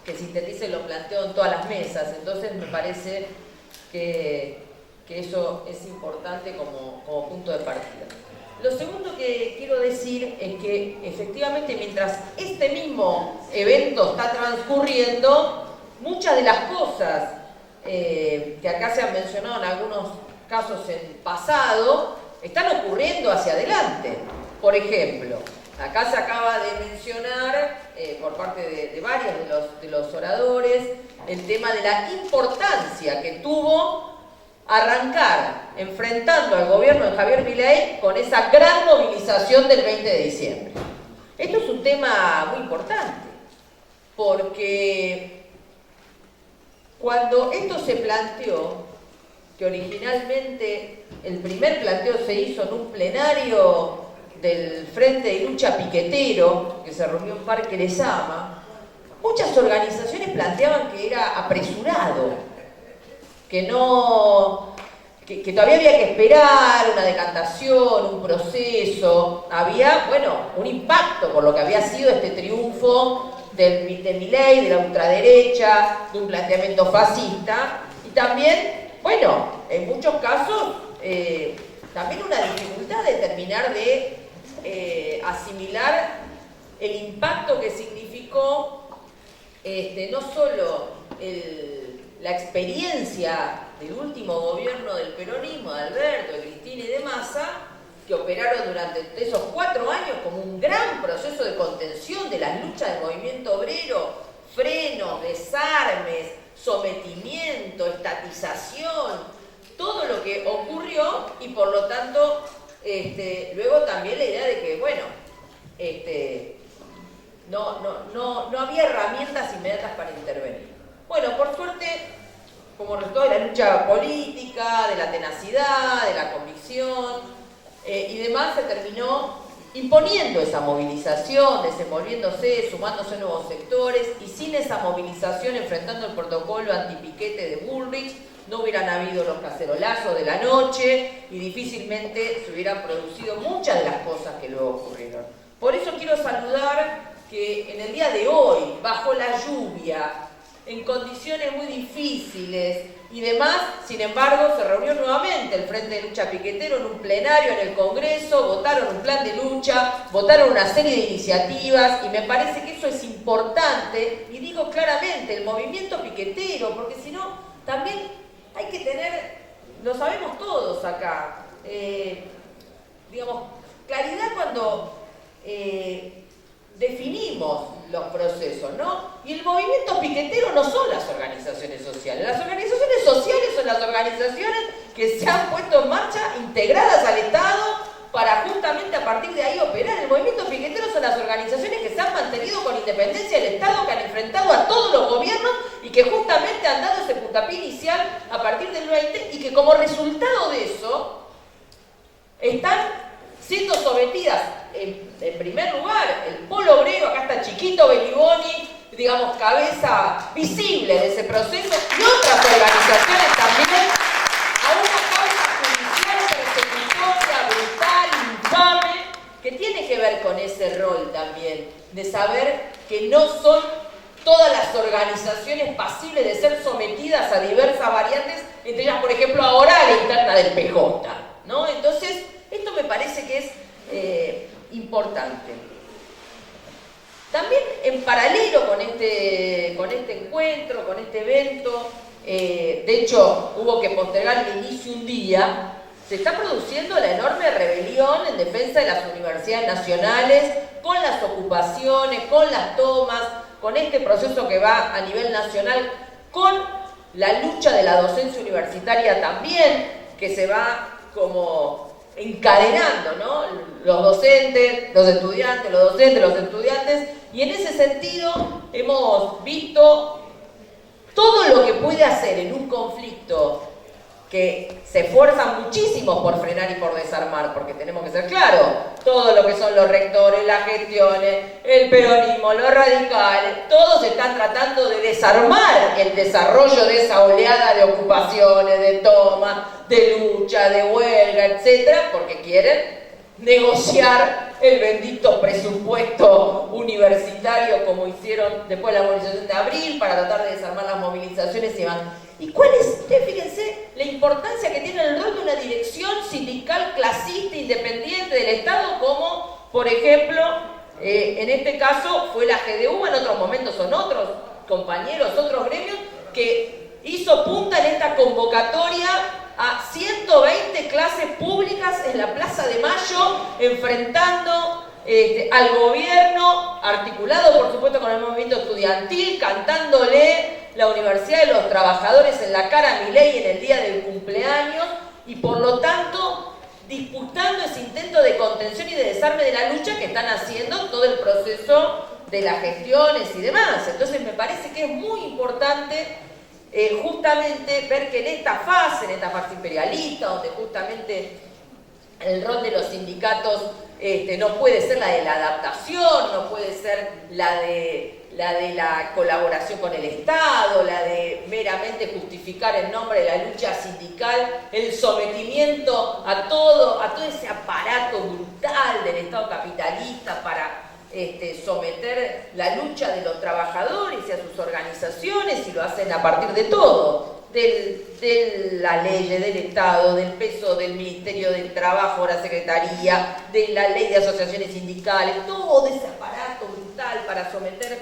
que sintetice lo planteo en todas las mesas. Entonces me parece que eso es importante como punto de partida. Lo segundo que quiero decir es que efectivamente mientras este mismo evento está transcurriendo, muchas de las cosas que acá se han mencionado en algunos casos en pasado están ocurriendo hacia adelante. Por ejemplo, acá se acaba de mencionar por parte de varios de los oradores el tema de la importancia que tuvo arrancar enfrentando al gobierno de Javier Milei con esa gran movilización del 20 de diciembre. Esto es un tema muy importante, porque cuando esto se planteó, que originalmente el primer planteo se hizo en un plenario del Frente de Lucha Piquetero, que se reunió en Parque Lezama, muchas organizaciones planteaban que era apresurado, que todavía había que esperar una decantación, un proceso. Había, bueno, un impacto por lo que había sido este triunfo de Milei, de la ultraderecha, de un planteamiento fascista, y también, bueno, en muchos casos también una dificultad de terminar de asimilar el impacto que significó no solo la experiencia del último gobierno del peronismo, de Alberto, de Cristina y de Massa, que operaron durante esos 4 años como un gran proceso de contención de las luchas del movimiento obrero, frenos, desarmes, sometimiento, estatización, todo lo que ocurrió, y por lo tanto luego también la idea de que, bueno, no había herramientas inmediatas para intervenir. Bueno, por suerte, como resultado de la lucha política, de la tenacidad, de la convicción y demás, se terminó imponiendo esa movilización, desenvolviéndose, sumándose nuevos sectores, y sin esa movilización, enfrentando el protocolo antipiquete de Bullrich, no hubieran habido los cacerolazos de la noche y difícilmente se hubieran producido muchas de las cosas que luego ocurrieron. Por eso quiero saludar que en el día de hoy, bajo la lluvia, en condiciones muy difíciles y demás, sin embargo, se reunió nuevamente el Frente de Lucha Piquetero en un plenario en el Congreso, votaron un plan de lucha, votaron una serie de iniciativas, y me parece que eso es importante, y digo claramente, el movimiento piquetero, porque si no, también hay que tener, lo sabemos todos acá, digamos, claridad cuando definimos los procesos, ¿no? Y el movimiento piquetero no son las organizaciones sociales. Las organizaciones sociales son las organizaciones que se han puesto en marcha, integradas al Estado, para justamente a partir de ahí operar. El movimiento piquetero son las organizaciones que se han mantenido con independencia del Estado, que han enfrentado a todos los gobiernos y que justamente han dado ese puntapié inicial a partir del 20, y que como resultado de eso están siendo sometidas, en primer lugar, el polo obrero, acá está Chiquito Beliboni, digamos, cabeza visible de ese proceso, y otras organizaciones también, a una causa judicial persecutoria, brutal, infame, que tiene que ver con ese rol también, de saber que no son todas las organizaciones pasibles de ser sometidas a diversas variantes, entre ellas, por ejemplo, ahora la interna del PJ, ¿no? Entonces, esto me parece que es importante. También en paralelo con este encuentro, con este evento, de hecho hubo que postergar el inicio un día, se está produciendo la enorme rebelión en defensa de las universidades nacionales, con las ocupaciones, con las tomas, con este proceso que va a nivel nacional, con la lucha de la docencia universitaria también, que se va como encadenando, ¿no? Los docentes, los estudiantes, los docentes, los estudiantes, y en ese sentido hemos visto todo lo que puede hacer en un conflicto que se esfuerzan muchísimo por frenar y por desarmar, porque tenemos que ser claros, todo lo que son los rectores, las gestiones, el peronismo, los radicales, todos están tratando de desarmar el desarrollo de esa oleada de ocupaciones, de toma, de lucha, de huelga, etcétera, porque quieren negociar el bendito presupuesto universitario, como hicieron después de la movilización de abril, para tratar de desarmar las movilizaciones y demás. ¿Y cuál es? Fíjense la importancia que tiene el rol de una dirección sindical clasista independiente del Estado, como por ejemplo, en este caso fue la GDU, en otros momentos son otros compañeros, otros gremios, que hizo punta en esta convocatoria a 120 clases públicas en la Plaza de Mayo, enfrentando al gobierno, articulado por supuesto con el movimiento estudiantil, cantándole la Universidad de los Trabajadores en la cara a Milei en el día del cumpleaños, y por lo tanto disputando ese intento de contención y de desarme de la lucha que están haciendo todo el proceso de las gestiones y demás. Entonces me parece que es muy importante justamente ver que en esta fase imperialista, donde justamente el rol de los sindicatos no puede ser la de la adaptación, no puede ser la de la colaboración con el Estado, la de meramente justificar en nombre de la lucha sindical el sometimiento a todo ese aparato brutal del Estado capitalista para someter la lucha de los trabajadores y a sus organizaciones, y lo hacen a partir de todo. de las leyes, del Estado, del peso del Ministerio del Trabajo, la Secretaría, de la ley de asociaciones sindicales, todo ese aparato brutal para someter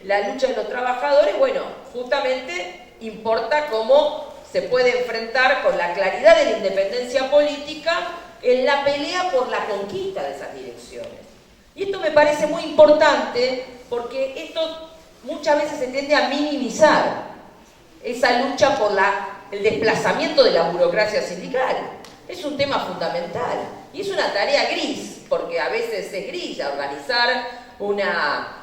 la lucha de los trabajadores, bueno, justamente importa cómo se puede enfrentar con la claridad de la independencia política en la pelea por la conquista de esas direcciones. Y esto me parece muy importante porque esto muchas veces se tiende a minimizar esa lucha por el desplazamiento de la burocracia sindical. Es un tema fundamental y es una tarea gris, porque a veces es gris organizar una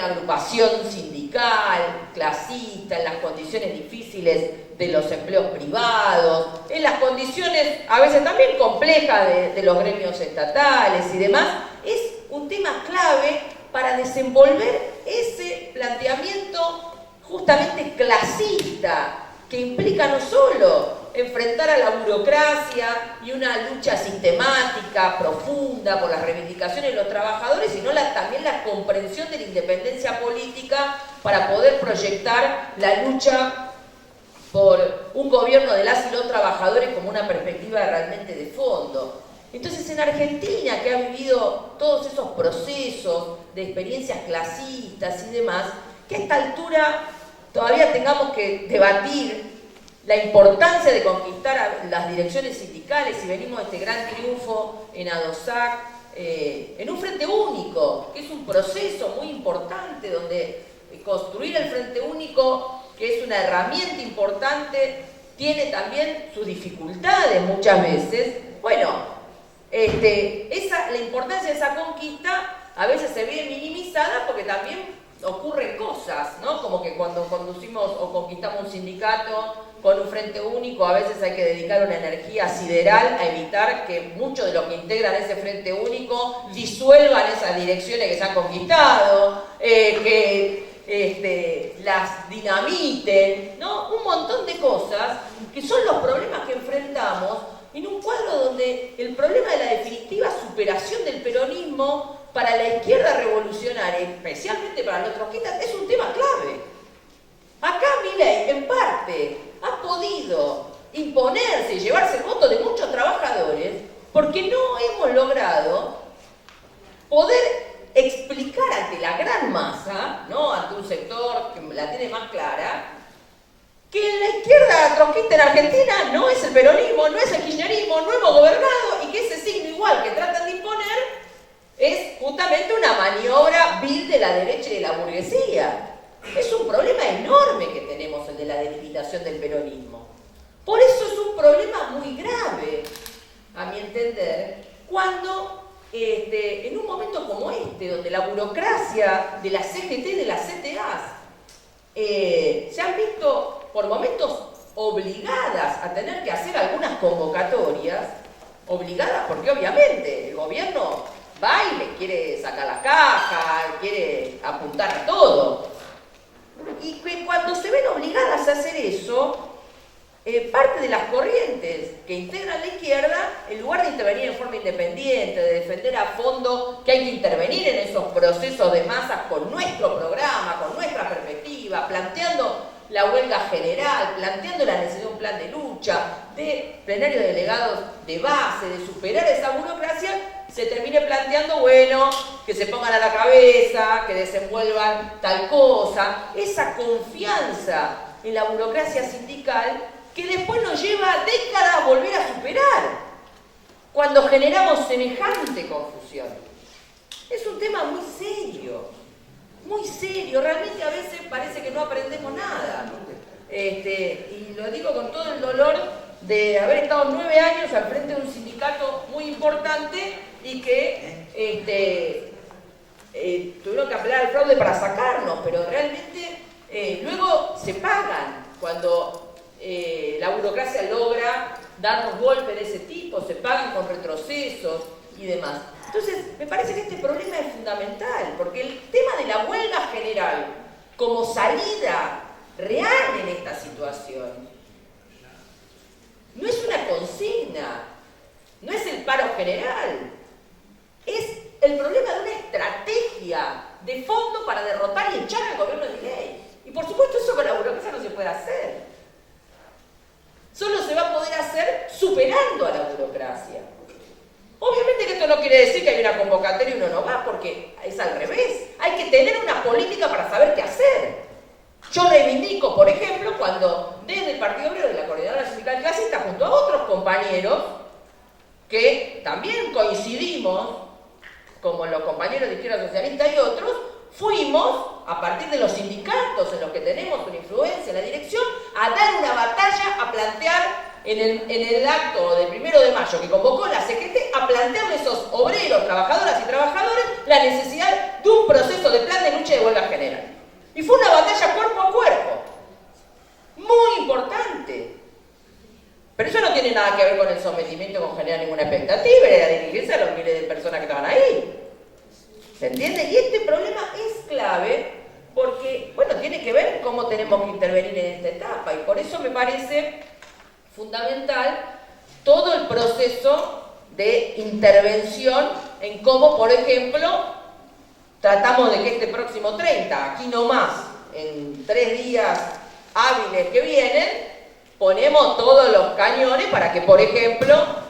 agrupación sindical, clasista, en las condiciones difíciles de los empleos privados, en las condiciones a veces también complejas de los gremios estatales y demás. Es un tema clave para desenvolver ese planteamiento justamente clasista, que implica no solo enfrentar a la burocracia y una lucha sistemática, profunda por las reivindicaciones de los trabajadores, sino también la comprensión de la independencia política para poder proyectar la lucha por un gobierno de las y los trabajadores como una perspectiva realmente de fondo. Entonces, en Argentina, que ha vivido todos esos procesos de experiencias clasistas y demás, que a esta altura todavía tengamos que debatir la importancia de conquistar a las direcciones sindicales, y venimos de este gran triunfo en ADOSAC, en un frente único, que es un proceso muy importante, donde construir el frente único, que es una herramienta importante, tiene también sus dificultades muchas veces. Bueno, la importancia de esa conquista a veces se ve minimizada porque también ocurren cosas, ¿no? Como que cuando conducimos o conquistamos un sindicato con un frente único, a veces hay que dedicar una energía sideral a evitar que muchos de los que integran ese frente único disuelvan esas direcciones que se han conquistado, que las dinamiten, ¿no? Un montón de cosas que son los problemas que enfrentamos en un cuadro donde el problema de la definitiva superación del peronismo para la izquierda revolucionaria, especialmente para los trotskistas, es un tema clave. Acá Milei, en parte, ha podido imponerse y llevarse el voto de muchos trabajadores porque no hemos logrado poder explicar ante la gran masa, ¿no? Ante un sector que la tiene más clara, que la izquierda trotskista en Argentina no es el peronismo, no es el kirchnerismo, no hemos gobernado, y que ese signo igual que tratan de imponer es justamente una maniobra vil de la derecha y de la burguesía. Es un problema enorme que tenemos, el de la debilitación del peronismo. Por eso es un problema muy grave, a mi entender, cuando en un momento como donde la burocracia de la CGT y de las CTA se han visto por momentos obligadas a tener que hacer algunas convocatorias, obligadas porque obviamente el gobierno va y le quiere sacar la caja, quiere apuntar a todo. Y que cuando se ven obligadas a hacer eso, parte de las corrientes que integran la izquierda, en lugar de intervenir en forma independiente, de defender a fondo que hay que intervenir en esos procesos de masas con nuestro programa, con nuestra perspectiva, planteando la huelga general, planteando la necesidad de un plan de lucha, de plenario de delegados de base, de superar esa burocracia, se termine planteando, bueno, que se pongan a la cabeza, que desenvuelvan tal cosa, esa confianza en la burocracia sindical que después nos lleva décadas a volver a superar, cuando generamos semejante confusión. Es un tema muy serio, realmente a veces parece que no aprendemos nada. Y lo digo con todo el dolor de haber estado 9 años al frente de un sindicato muy importante y que tuvieron que apelar al fraude para sacarnos, pero realmente luego se pagan cuando la burocracia logra darnos golpes de ese tipo, se pagan con retrocesos y demás. Entonces, me parece que este problema es fundamental, porque el tema de la huelga general como salida real en esta situación no es una consigna, no es el paro general, es el problema de una estrategia de fondo para derrotar y echar al gobierno de Milei. Y por supuesto eso con la burocracia no se puede hacer. Solo se va a poder hacer superando a la burocracia. Obviamente que esto no quiere decir que hay una convocatoria y uno no va, porque es al revés. Hay que tener una política para saber qué hacer. Yo reivindico, por ejemplo, cuando desde el Partido Obrero de la Coordinadora Sindical Clasista, junto a otros compañeros, que también coincidimos, como los compañeros de Izquierda Socialista y otros, fuimos, a partir de los sindicatos en los que tenemos una influencia en la dirección, a dar una batalla, a plantear en el acto del 1 de mayo que convocó la CGT, a plantearle a esos obreros, trabajadoras y trabajadores la necesidad de un proceso de plan de lucha y de huelga general. Y fue una batalla cuerpo a cuerpo, muy importante. Pero eso no tiene nada que ver con el sometimiento, con generar ninguna expectativa, era dirigirse a los miles de personas que estaban ahí. ¿Se entiende? Y este problema es clave porque, bueno, tiene que ver cómo tenemos que intervenir en esta etapa. Y por eso me parece fundamental todo el proceso de intervención en cómo, por ejemplo, tratamos de que este próximo 30, aquí nomás, en 3 días hábiles que vienen, ponemos todos los cañones para que, por ejemplo,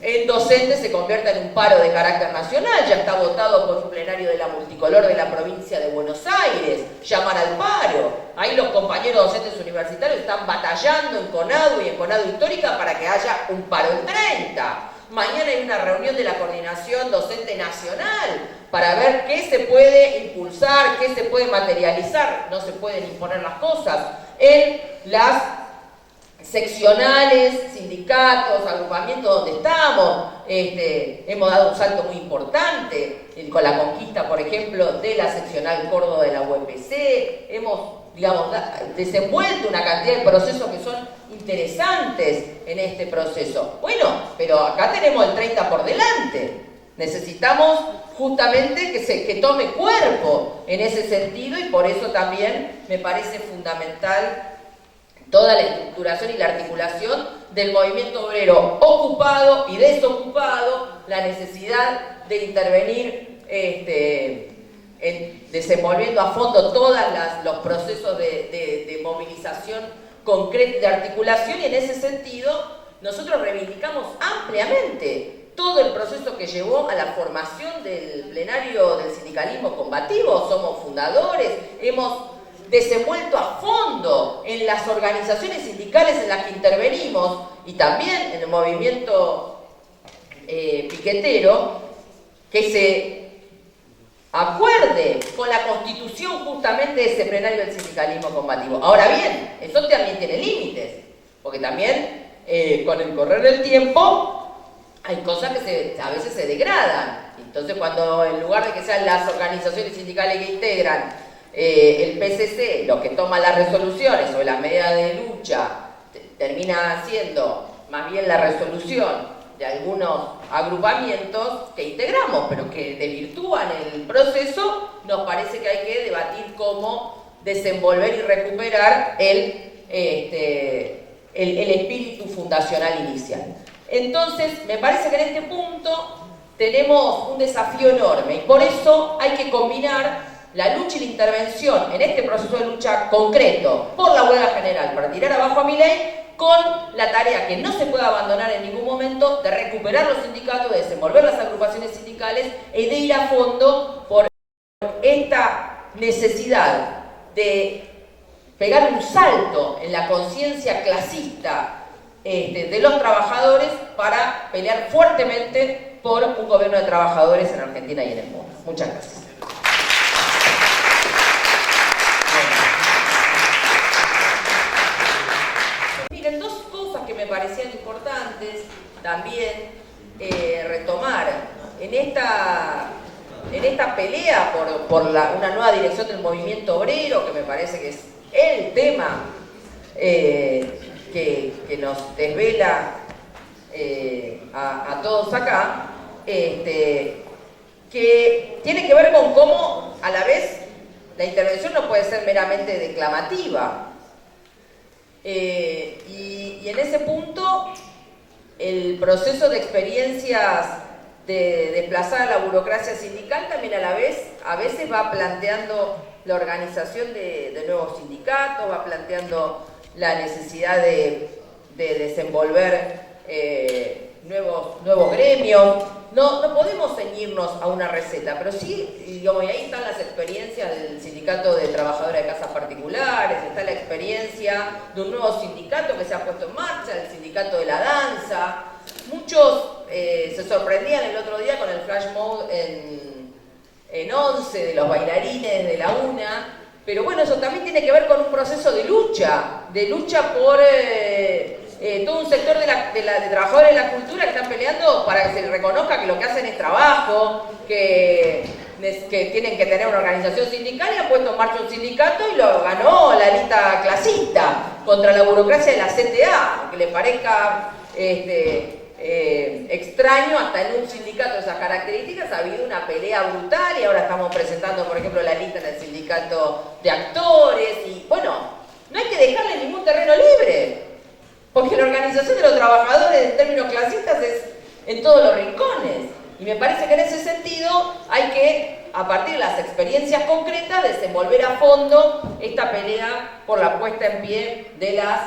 el docente se convierta en un paro de carácter nacional. Ya está votado por un plenario de la multicolor de la provincia de Buenos Aires, llamar al paro. Ahí los compañeros docentes universitarios están batallando en CONADU y en CONADU Histórica para que haya un paro el 30. Mañana hay una reunión de la Coordinación Docente Nacional para ver qué se puede impulsar, qué se puede materializar. No se pueden imponer las cosas en las seccionales, sindicatos, agrupamientos donde estamos. Hemos dado un salto muy importante con la conquista, por ejemplo, de la seccional Córdoba de la UPC. Hemos, digamos, desenvuelto una cantidad de procesos que son interesantes en este proceso. Bueno, pero acá tenemos el 30 por delante. Necesitamos justamente que tome cuerpo en ese sentido, y por eso también me parece fundamental toda la estructuración y la articulación del movimiento obrero ocupado y desocupado, la necesidad de intervenir desenvolviendo a fondo todos los procesos de movilización concreta y de articulación, y en ese sentido nosotros reivindicamos ampliamente todo el proceso que llevó a la formación del plenario del sindicalismo combativo. Somos fundadores, hemos desenvuelto a fondo en las organizaciones sindicales en las que intervenimos y también en el movimiento piquetero, que se acuerde con la constitución justamente de ese plenario del sindicalismo combativo. Ahora bien, eso también tiene límites, porque también con el correr del tiempo hay cosas que a veces se degradan. Entonces, cuando en lugar de que sean las organizaciones sindicales que integran el PCC, lo que toma las resoluciones o las medidas de lucha, termina siendo más bien la resolución de algunos agrupamientos que integramos, pero que desvirtúan el proceso, nos parece que hay que debatir cómo desenvolver y recuperar el espíritu fundacional inicial. Entonces, me parece que en este punto tenemos un desafío enorme, y por eso hay que combinar la lucha y la intervención en este proceso de lucha concreto por la huelga general para tirar abajo a Milei, con la tarea que no se puede abandonar en ningún momento de recuperar los sindicatos, de desenvolver las agrupaciones sindicales y de ir a fondo por esta necesidad de pegar un salto en la conciencia clasista de los trabajadores para pelear fuertemente por un gobierno de trabajadores en Argentina y en el mundo. Muchas gracias. Miren, dos cosas que me parecían importantes también retomar en esta pelea por una nueva dirección del movimiento obrero, que me parece que es el tema que nos desvela a todos acá, que tiene que ver con cómo a la vez la intervención no puede ser meramente declamativa. Y en ese punto el proceso de experiencias de desplazar a la burocracia sindical, también a veces va planteando la organización de nuevos sindicatos, va planteando la necesidad de desenvolver nuevos gremios. No podemos ceñirnos a una receta, pero sí, digamos, y ahí están las experiencias del sindicato de trabajadores de casas particulares, está la experiencia de un nuevo sindicato que se ha puesto en marcha, el sindicato de la danza. Muchos se sorprendían el otro día con el flash mob en 11 de los bailarines de la UNA, pero bueno, eso también tiene que ver con un proceso de lucha por todo un sector de trabajadores de la cultura que están peleando para que se les reconozca que lo que hacen es trabajo, que tienen que tener una organización sindical, y han puesto en marcha un sindicato y lo ganó la lista clasista contra la burocracia de la CTA, aunque le parezca extraño, hasta en un sindicato de esas características ha habido una pelea brutal, y ahora estamos presentando, por ejemplo, la lista en el sindicato de actores, y bueno, no hay que dejarle ningún terreno libre, porque la organización de los trabajadores en términos clasistas es en todos los rincones, y me parece que en ese sentido hay que, a partir de las experiencias concretas, desenvolver a fondo esta pelea por la puesta en pie de las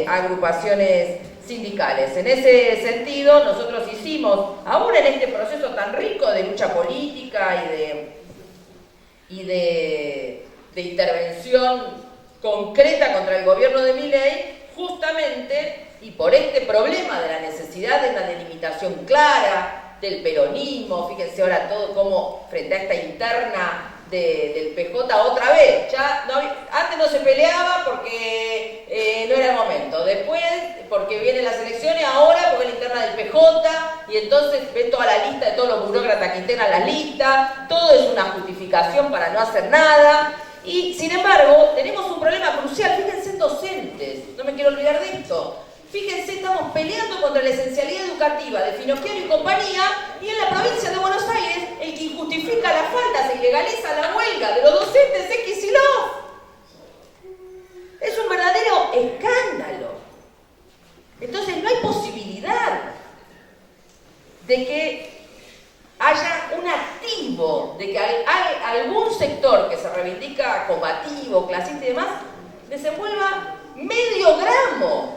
agrupaciones sindicales. En ese sentido, nosotros hicimos, aún en este proceso tan rico de lucha política y de intervención concreta contra el gobierno de Milei, justamente, y por este problema de la necesidad de una delimitación clara del peronismo, fíjense ahora todo como frente a esta interna del PJ otra vez, antes no se peleaba porque no era el momento, después porque vienen las elecciones, ahora porque es la interna del PJ, y entonces ven toda la lista de todos los burócratas que integran las listas, todo es una justificación para no hacer nada. Y sin embargo, tenemos un problema crucial, fíjense en docentes, no me quiero olvidar de esto. Fíjense, estamos peleando contra la esencialidad educativa de Finocchiaro y compañía, y en la provincia de Buenos Aires, el que injustifica las faltas e ilegaliza la huelga de los docentes es Kicillof. Es un verdadero escándalo. Entonces no hay posibilidad de que haya un activo, de que algún sector que se reivindica combativo, clasista y demás, desenvuelva medio gramo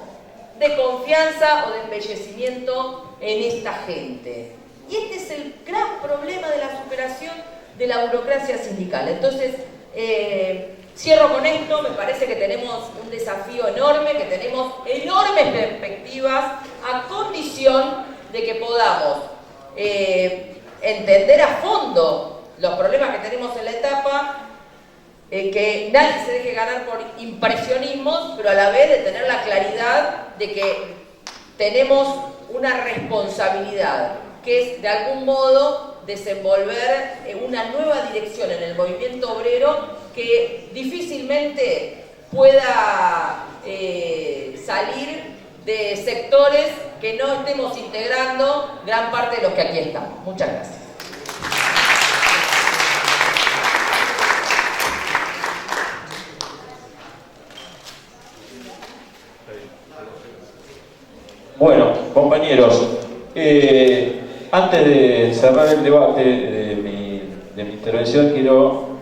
de confianza o de embellecimiento en esta gente. Y este es el gran problema de la superación de la burocracia sindical. Entonces, cierro con esto, me parece que tenemos un desafío enorme, que tenemos enormes perspectivas, a condición de que podamos entender a fondo los problemas que tenemos en la etapa, que nadie se deje ganar por impresionismos, pero a la vez de tener la claridad de que tenemos una responsabilidad, que es de algún modo desenvolver una nueva dirección en el movimiento obrero que difícilmente pueda salir de sectores que no estemos integrando gran parte de los que aquí estamos. Muchas gracias. Bueno, compañeros, antes de cerrar el debate de mi intervención, quiero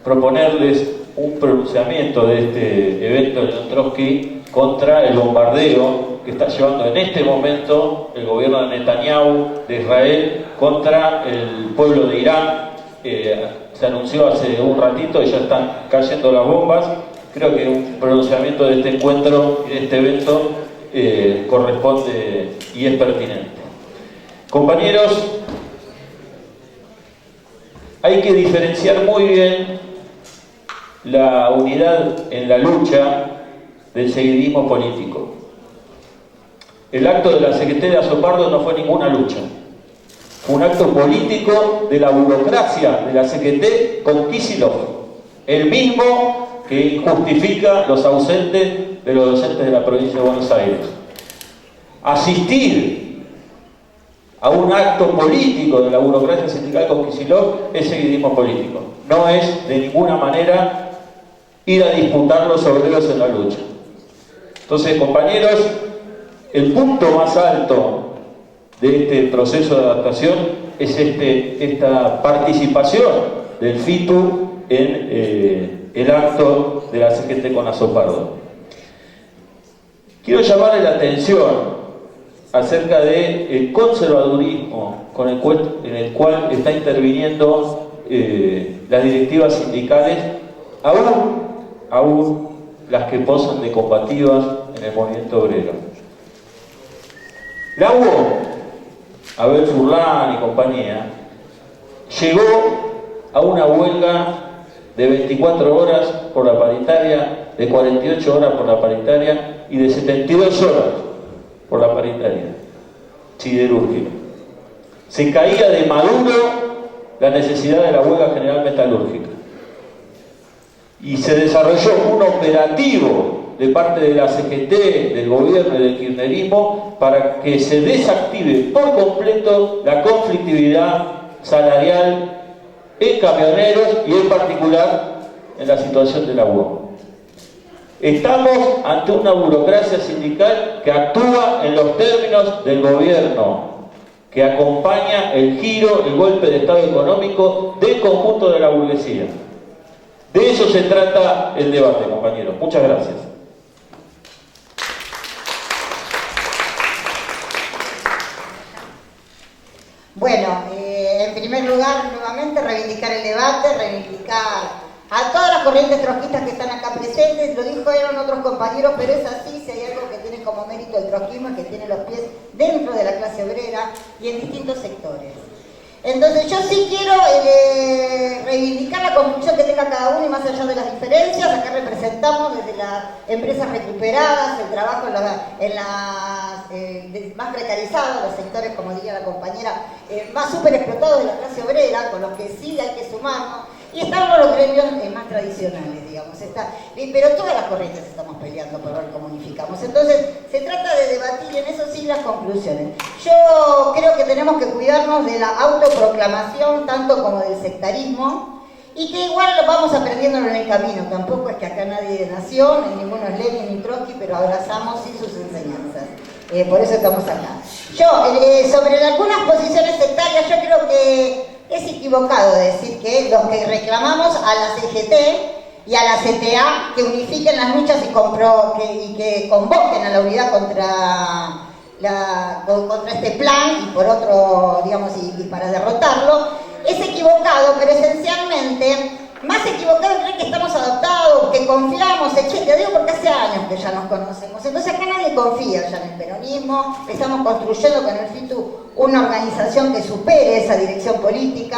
proponerles un pronunciamiento de este evento de León Trotsky contra el bombardeo que está llevando en este momento el gobierno de Netanyahu de Israel contra el pueblo de Irán. Se anunció hace un ratito y ya están cayendo las bombas. Creo que un pronunciamiento de este encuentro y de este evento corresponde y es pertinente. Compañeros, hay que diferenciar muy bien la unidad en la lucha del seguidismo político. El acto de la CGT de Azopardo no fue ninguna lucha. Fue un acto político de la burocracia de la CGT con Kicillof, el mismo que justifica los ausentes de los docentes de la provincia de Buenos Aires. Asistir a un acto político de la burocracia sindical con Kicillof es seguidismo político. No es de ninguna manera ir a disputar los obreros en la lucha. Entonces, compañeros, el punto más alto de este proceso de adaptación es esta participación del FITU en el acto de la CGT con Azopardo. Quiero llamarle la atención acerca del conservadurismo en el cual está interviniendo las directivas sindicales, aún las que posan de combativas en el movimiento obrero. La UO, Abel Furlan y compañía, llegó a una huelga de 24 horas por la paritaria, de 48 horas por la paritaria y de 72 horas por la paritaria siderúrgica. Se caía de maduro la necesidad de la huelga general metalúrgica y se desarrolló un operativo de parte de la CGT, del gobierno y del kirchnerismo para que se desactive por completo la conflictividad salarial en camioneros y en particular en la situación de la UO. Estamos ante una burocracia sindical que actúa en los términos del gobierno, que acompaña el giro, el golpe de estado económico del conjunto de la burguesía. De eso se trata el debate, compañeros. Muchas gracias. Bueno, en primer lugar, nuevamente reivindicar el debate, reivindicar a todas las corrientes trotskistas que están acá presentes. Lo dijeron otros compañeros, pero es así. Si hay algo que tiene como mérito el trotskismo es que tiene los pies dentro de la clase obrera y en distintos sectores. Entonces yo sí quiero reivindicar la construcción que tenga cada uno y más allá de las diferencias. Acá representamos desde las empresas recuperadas, el trabajo en las más precarizados, los sectores, como diría la compañera, más súper explotados de la clase obrera, con los que sí hay que sumarnos. Y estamos los gremios más tradicionales, digamos. Pero todas las corrientes estamos peleando por ver cómo unificamos. Entonces, se trata de debatir en eso sí las conclusiones. Yo creo que tenemos que cuidarnos de la autoproclamación, tanto como del sectarismo, y que igual lo vamos aprendiendo en el camino. Tampoco es que acá nadie nació, ni ninguno es Lenin ni Trotsky, pero abrazamos sí sus enseñanzas. Por eso estamos acá. Yo, sobre algunas posiciones sectarias, yo creo que es equivocado decir que los que reclamamos a la CGT y a la CTA que unifiquen las luchas y que convoquen a la unidad contra este plan y por otro, digamos, y para derrotarlo, es equivocado, pero esencialmente más equivocado es creer que estamos adaptados, que confiamos, etc. Digo porque hace años que ya nos conocemos. Entonces acá nadie confía ya en el peronismo. Estamos construyendo con el FITU una organización que supere esa dirección política.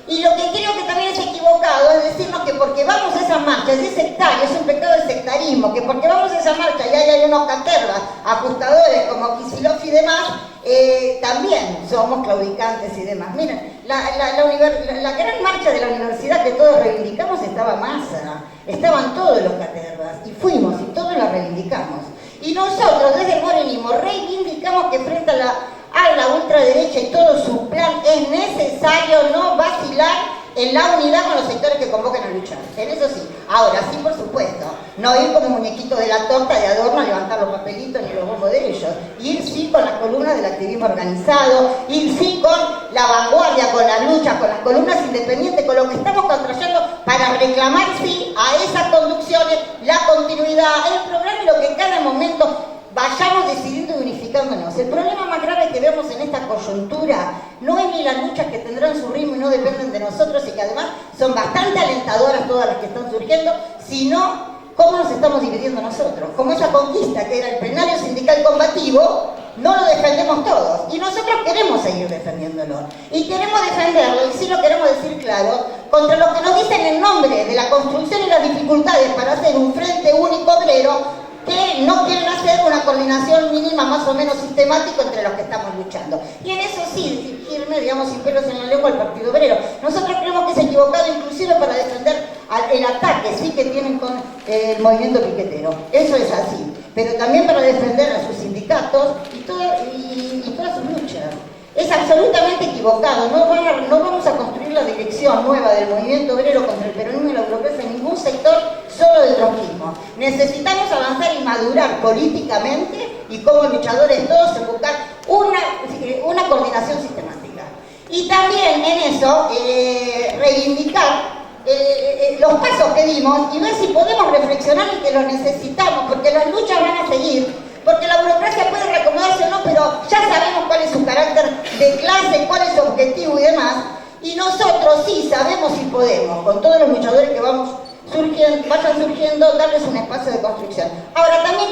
Y lo que creo que también es equivocado es decirnos que porque vamos a esa marcha, es sectario, es un pecado del sectarismo, que porque vamos a esa marcha y ahí hay unos catervas, ajustadores como Kicillof y demás, también somos claudicantes y demás. Miren, la gran marcha de la universidad que todos reivindicamos estaba Massa, estaban todos los catervas, y fuimos y todos la reivindicamos. Y nosotros desde el morenismo reivindicamos que frente a la ultraderecha y todo su plan es necesario no vacilar en la unidad con los sectores que convocan a luchar. En eso sí. Ahora sí, por supuesto, no ir como muñequito de la torta de adorno a levantar los papelitos ni los bombos de ellos. Ir sí con las columnas del activismo organizado, ir sí con la vanguardia, con las luchas, con las columnas independientes, con lo que estamos construyendo para reclamar sí a esas conducciones, la continuidad, el programa y lo que en cada momento vayamos decidiendo y unificándonos. El problema más grave que vemos en esta coyuntura no es ni las luchas que tendrán su ritmo y no dependen de nosotros y que además son bastante alentadoras todas las que están surgiendo, sino cómo nos estamos dividiendo nosotros. Como esa conquista que era el plenario sindical combativo, no lo defendemos todos y nosotros queremos seguir defendiéndolo y queremos defenderlo, y sí lo queremos decir claro, contra los que nos dicen en nombre de la construcción y las dificultades para hacer un frente único obrero, que no quieren hacer una coordinación mínima más o menos sistemática entre los que estamos luchando. Y en eso sí, dirigirme, digamos, sin pelos en la lengua al Partido Obrero. Nosotros creemos que es equivocado inclusive para defender el ataque, sí, que tienen con el movimiento piquetero. Eso es así. Pero también para defender a sus sindicatos y todas sus luchas. Es absolutamente equivocado. No vamos a construir la dirección nueva del movimiento obrero contra el peronismo y la burocracia en ningún sector solo del trotskismo. Necesitamos avanzar y madurar políticamente y como luchadores todos en buscar una coordinación sistemática. Y también en eso reivindicar los pasos que dimos y ver si podemos reflexionar y que lo necesitamos, porque las luchas van a seguir, porque la burocracia puede reacomodarse o no, pero ya sabemos cuál es su carácter de clase, cuál es su objetivo y demás, y nosotros sí sabemos y podemos, con todos los luchadores que vayan surgiendo, darles un espacio de construcción. Ahora, también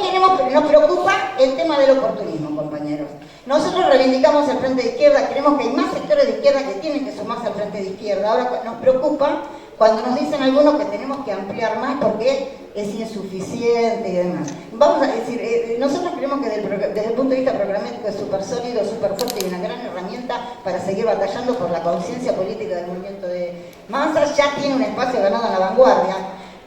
nos preocupa el tema del oportunismo, compañeros. Nosotros reivindicamos el Frente de Izquierda, creemos que hay más sectores de izquierda que tienen que sumarse al Frente de Izquierda. Ahora nos preocupa cuando nos dicen algunos que tenemos que ampliar más porque es insuficiente y demás. Vamos a decir, nosotros creemos que desde el punto de vista programático es súper sólido, súper fuerte y una gran herramienta para seguir batallando por la conciencia política del movimiento de masas. Ya tiene un espacio ganado en la vanguardia.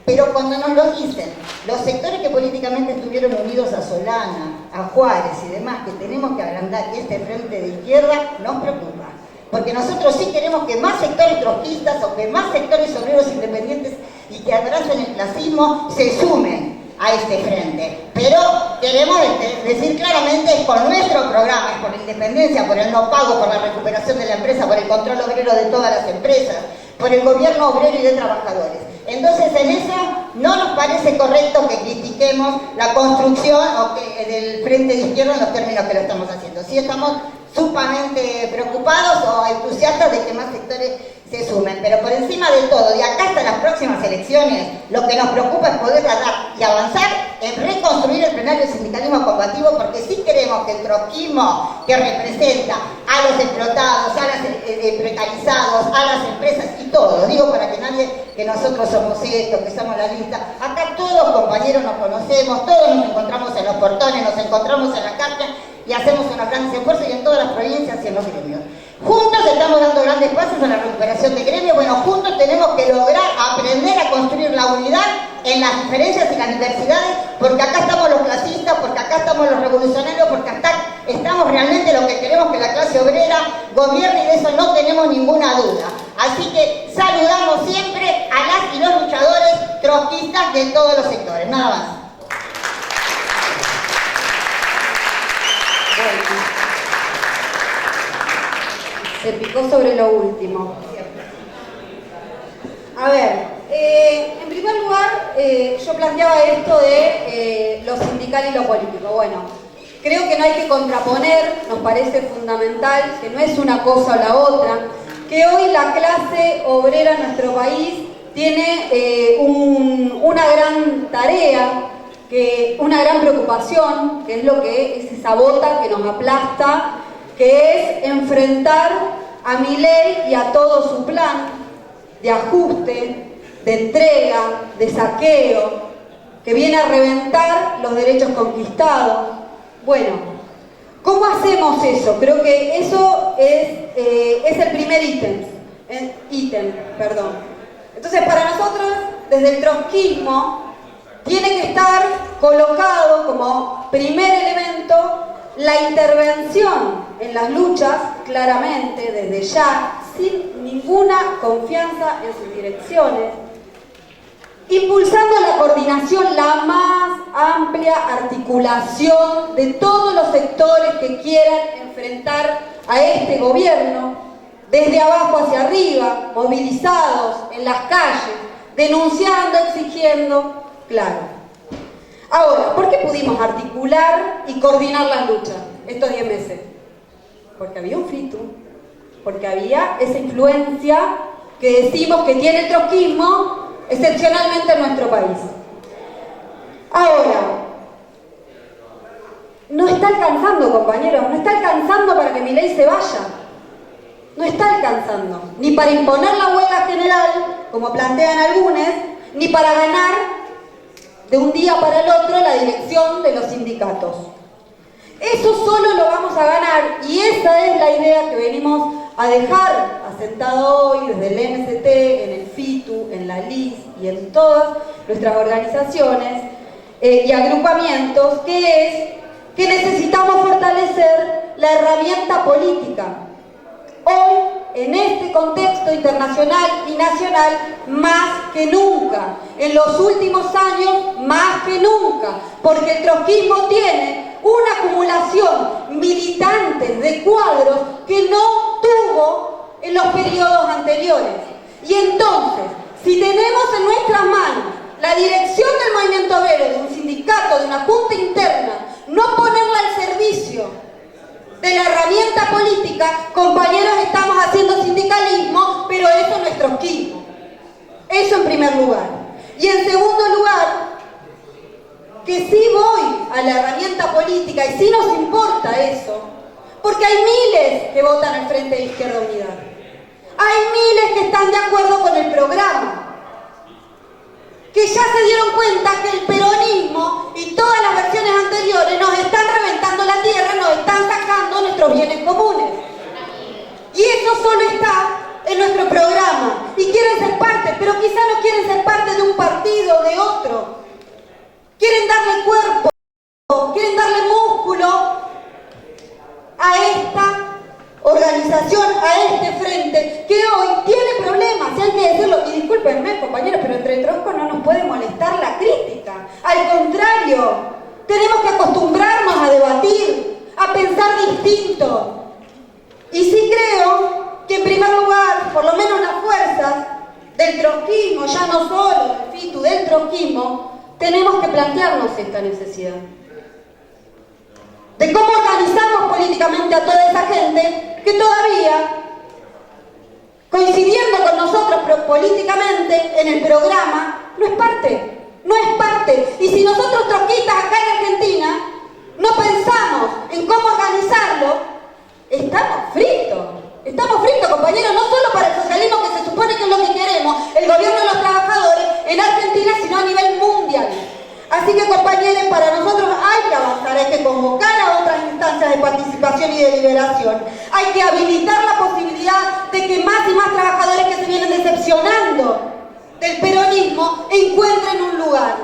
Pero cuando nos lo dicen los sectores que políticamente estuvieron unidos a Solana, a Juárez y demás, que tenemos que agrandar este Frente de Izquierda, nos preocupa. Porque nosotros sí queremos que más sectores trotskistas o que más sectores obreros independientes y que abracen el clasismo se sumen a este frente. Pero queremos decir claramente, es con nuestro programa, es por la independencia, por el no pago, por la recuperación de la empresa, por el control obrero de todas las empresas, por el gobierno obrero y de trabajadores. Entonces, en eso no nos parece correcto que critiquemos la construcción del Frente de Izquierda en los términos que lo estamos haciendo. Sí estamos sumamente preocupados o entusiastas de que más sectores se sumen, pero por encima de todo, de acá hasta las próximas elecciones, lo que nos preocupa es poder dar y avanzar en reconstruir el plenario del sindicalismo combativo, porque sí queremos que el trotskismo que representa a los explotados, a los precarizados, a las empresas y todo, lo digo para que nadie, que nosotros somos esto, que somos la lista, acá todos compañeros nos conocemos, todos nos encontramos en los portones, nos encontramos en la calle y hacemos unos grandes esfuerzos y en todas las provincias y en los gremios. Juntos estamos dando grandes pasos en la recuperación de gremios. Bueno, juntos tenemos que lograr aprender a construir la unidad en las diferencias y las diversidades, porque acá estamos los clasistas, porque acá estamos los revolucionarios, porque acá estamos realmente lo que queremos que la clase obrera gobierne, y de eso no tenemos ninguna duda. Así que saludamos siempre a las y los luchadores trotskistas de todos los sectores. Nada más. Se picó sobre lo último. A ver, en primer lugar, yo planteaba esto de lo sindical y lo político. Bueno, creo que no hay que contraponer, nos parece fundamental, que no es una cosa o la otra, que hoy la clase obrera en nuestro país tiene una gran tarea, una gran preocupación, que es lo que es esa bota que nos aplasta, que es enfrentar a Milei y a todo su plan de ajuste, de entrega, de saqueo, que viene a reventar los derechos conquistados. Bueno, ¿cómo hacemos eso? Creo que eso es el primer ítem. Entonces, para nosotros, desde el trotskismo, tiene que estar colocado como primer elemento la intervención en las luchas, claramente, desde ya, sin ninguna confianza en sus direcciones, impulsando la coordinación, la más amplia articulación de todos los sectores que quieran enfrentar a este gobierno, desde abajo hacia arriba, movilizados en las calles, denunciando, exigiendo, claro. Ahora, ¿por qué pudimos articular y coordinar las luchas estos 10 meses? Porque había un FITU, porque había esa influencia que decimos que tiene el trotskismo excepcionalmente en nuestro país. Ahora, no está alcanzando, compañeros, no está alcanzando para que Milei se vaya. No está alcanzando, ni para imponer la huelga general, como plantean algunos, ni para ganar de un día para el otro la dirección de los sindicatos. Eso solo lo vamos a ganar, y esa es la idea que venimos a dejar asentada hoy desde el MST, en el FITU, en la LIS y en todas nuestras organizaciones y agrupamientos, que es que necesitamos fortalecer la herramienta política. Hoy, en este contexto internacional y nacional, más que nunca, en los últimos años, más que nunca, porque el trotskismo tiene una acumulación militante de cuadros que no tuvo en los periodos anteriores. Y entonces, si tenemos en nuestras manos la dirección del movimiento obrero, de un sindicato, de una junta interna, no ponerla al servicio de la herramienta política, compañeros, estamos haciendo sindicalismo, pero eso no es trotskismo. Eso en primer lugar. Y en segundo lugar, que sí voy a la herramienta política y sí nos importa eso, porque hay miles que votan al Frente de Izquierda Unidad. Hay miles que están de acuerdo con el programa, que ya se dieron cuenta que el peronismo y todas las versiones anteriores nos están reventando la tierra, nos están sacando nuestros bienes comunes. Y eso solo está en nuestro programa. Y quieren ser parte, pero quizá no quieren ser parte de un partido o de otro. Quieren darle cuerpo, quieren darle músculo a esta organización, a este frente, que hoy tiene problemas, si hay que decirlo. Y discúlpenme, compañeros, pero entre troscos no nos puede molestar la crítica. Al contrario, tenemos que acostumbrarnos a debatir, a pensar distinto. Y sí creo que en primer lugar, por lo menos las fuerzas del trotskismo, ya no solo del FITU, del trotskismo, tenemos que plantearnos esta necesidad de cómo organizamos políticamente a toda esa gente que todavía, coincidiendo con nosotros políticamente en el programa, no es parte. Y si nosotros trotskistas acá en Argentina no pensamos en cómo organizarlo, estamos fritos, compañeros, no solo para el socialismo, que se supone que es lo que queremos, el gobierno de los trabajadores en Argentina, sino a nivel mundial. Así que, compañeros, para nosotros hay que avanzar, hay que convocar a otras instancias de participación y deliberación. Hay que habilitar la posibilidad de que más y más trabajadores que se vienen decepcionando del peronismo encuentren un lugar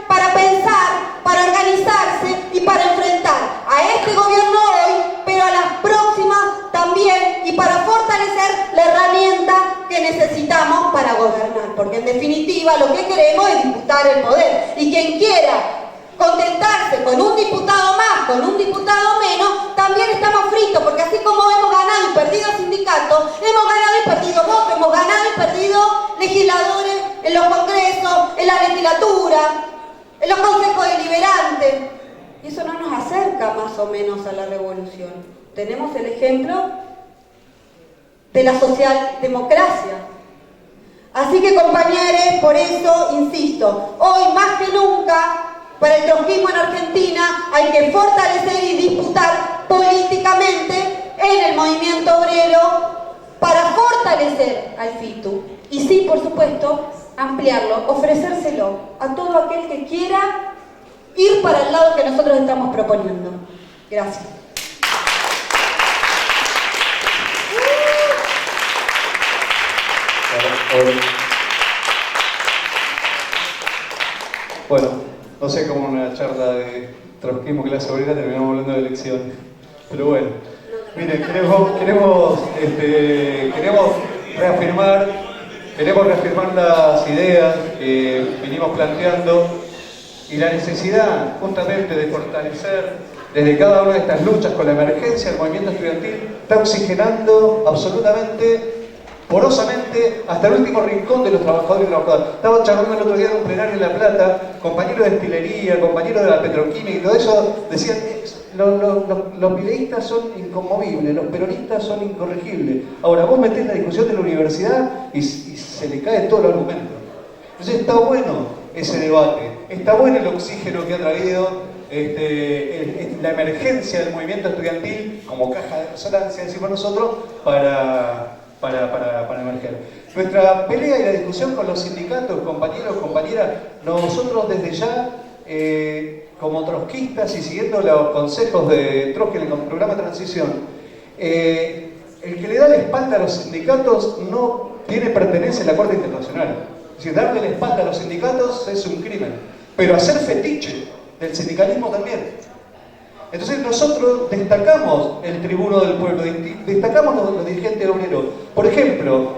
para pensar, para organizarse y para enfrentar a este gobierno hoy, pero a las próximas también, y para fortalecer la herramienta que necesitamos para gobernar, porque en definitiva lo que queremos es disputar el poder, y quien quiera contentarse con un diputado más, con un diputado menos, también estamos fritos, porque así como hemos ganado y perdido sindicatos, hemos ganado y perdido votos, hemos ganado y perdido legisladores en los congresos, en la legislatura, en los consejos deliberantes, y eso no nos acerca más o menos a la revolución. Tenemos el ejemplo de la socialdemocracia. Así que, compañeros, por eso insisto, hoy más que nunca, para el trotskismo en Argentina hay que fortalecer y disputar políticamente en el movimiento obrero para fortalecer al FITU. Y sí, por supuesto, ampliarlo, ofrecérselo a todo aquel que quiera ir para el lado que nosotros estamos proponiendo. Gracias. Bueno, no sé cómo una charla de trotskismo clase obrera terminamos hablando de elecciones, pero bueno, miren, queremos reafirmar las ideas que venimos planteando y la necesidad justamente de fortalecer desde cada una de estas luchas con la emergencia del movimiento estudiantil. Está oxigenando absolutamente, porosamente, hasta el último rincón de los trabajadores y trabajadoras. Estaba charlando el otro día en un plenario en La Plata, compañeros de destilería, compañeros de la petroquímica y todo eso, decían, los mileístas son inconmovibles, los peronistas son incorregibles. Ahora, vos metés la discusión de la universidad y se le cae todo el argumento. Entonces está bueno ese debate, está bueno el oxígeno que ha traído la emergencia del movimiento estudiantil como caja de resonancia, decimos nosotros, para emerger. Nuestra pelea y la discusión con los sindicatos, compañeros, compañeras, nosotros desde ya, como trotskistas y siguiendo los consejos de Trotsky en el programa de transición, el que le da la espalda a los sindicatos no tiene pertenencia en la Corte Internacional. Es decir, darle la espalda a los sindicatos es un crimen, pero hacer fetiche del sindicalismo también. Entonces nosotros destacamos el tribuno del pueblo, destacamos los dirigentes obreros. Por ejemplo,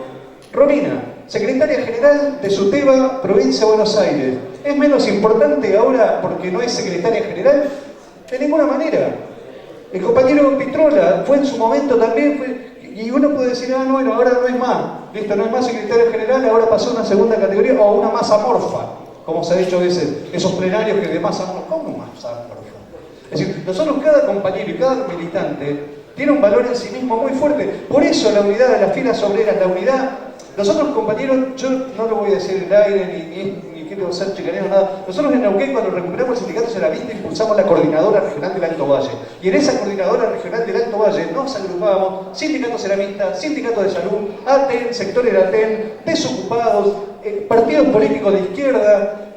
Romina, secretaria general de SUTEBA, provincia de Buenos Aires. ¿Es menos importante ahora porque no es secretaria general? De ninguna manera. El compañero Pitrola fue en su momento también, y uno puede decir, ah, bueno, ahora no es más, listo, no es más secretario general, ahora pasó a una segunda categoría o una masa amorfa, como se ha dicho a veces, esos plenarios que de masa amorfa, ¿cómo masa amorfa? Es decir, nosotros, cada compañero y cada militante tiene un valor en sí mismo muy fuerte. Por eso la unidad de las filas obreras, la unidad, nosotros compañeros, yo no lo voy a decir en el aire, ni quiero ser chicanero, nada. Nosotros en Neuquén, cuando recuperamos el sindicato ceramista, impulsamos la coordinadora regional del Alto Valle. Y en esa coordinadora regional del Alto Valle nos agrupábamos sindicato ceramista, sindicato de salud, ATEN, sectores de ATEN, desocupados, partidos políticos de izquierda,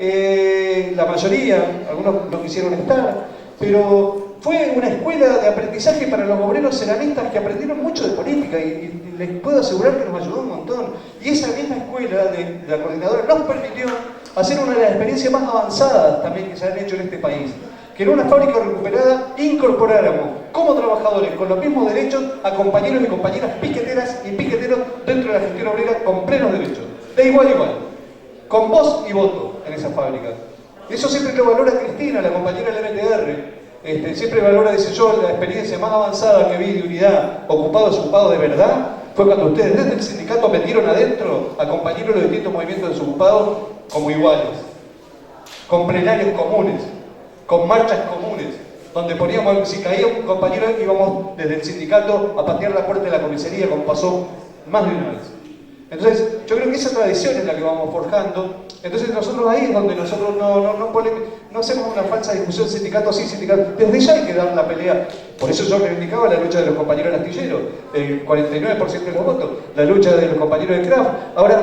la mayoría, algunos no quisieron estar, pero fue una escuela de aprendizaje para los obreros ceramistas que aprendieron mucho de política y les puedo asegurar que nos ayudó un montón. Y esa misma escuela de la coordinadora nos permitió hacer una de las experiencias más avanzadas también que se han hecho en este país. Que en una fábrica recuperada incorporáramos como trabajadores con los mismos derechos a compañeros y compañeras piqueteras y piqueteros dentro de la gestión obrera con plenos derechos, de igual a igual, con voz y voto en esa fábrica. Eso siempre lo valora Cristina, la compañera del MTR. Siempre valora, dice yo, la experiencia más avanzada que vi de unidad, ocupado, desocupado de verdad, fue cuando ustedes desde el sindicato metieron adentro a compañeros de los distintos movimientos desocupados como iguales, con plenarios comunes, con marchas comunes, donde poníamos, si caía un compañero, íbamos desde el sindicato a patear la puerta de la comisaría, como pasó más de una vez. Entonces, yo creo que esa tradición es la que vamos forjando. Entonces, nosotros ahí es donde nosotros no hacemos una falsa discusión sindicato sí, sindicato. Desde ya hay que dar la pelea. Por eso yo reivindicaba la lucha de los compañeros astilleros, el 49% de los votos, la lucha de los compañeros de Kraft. Ahora,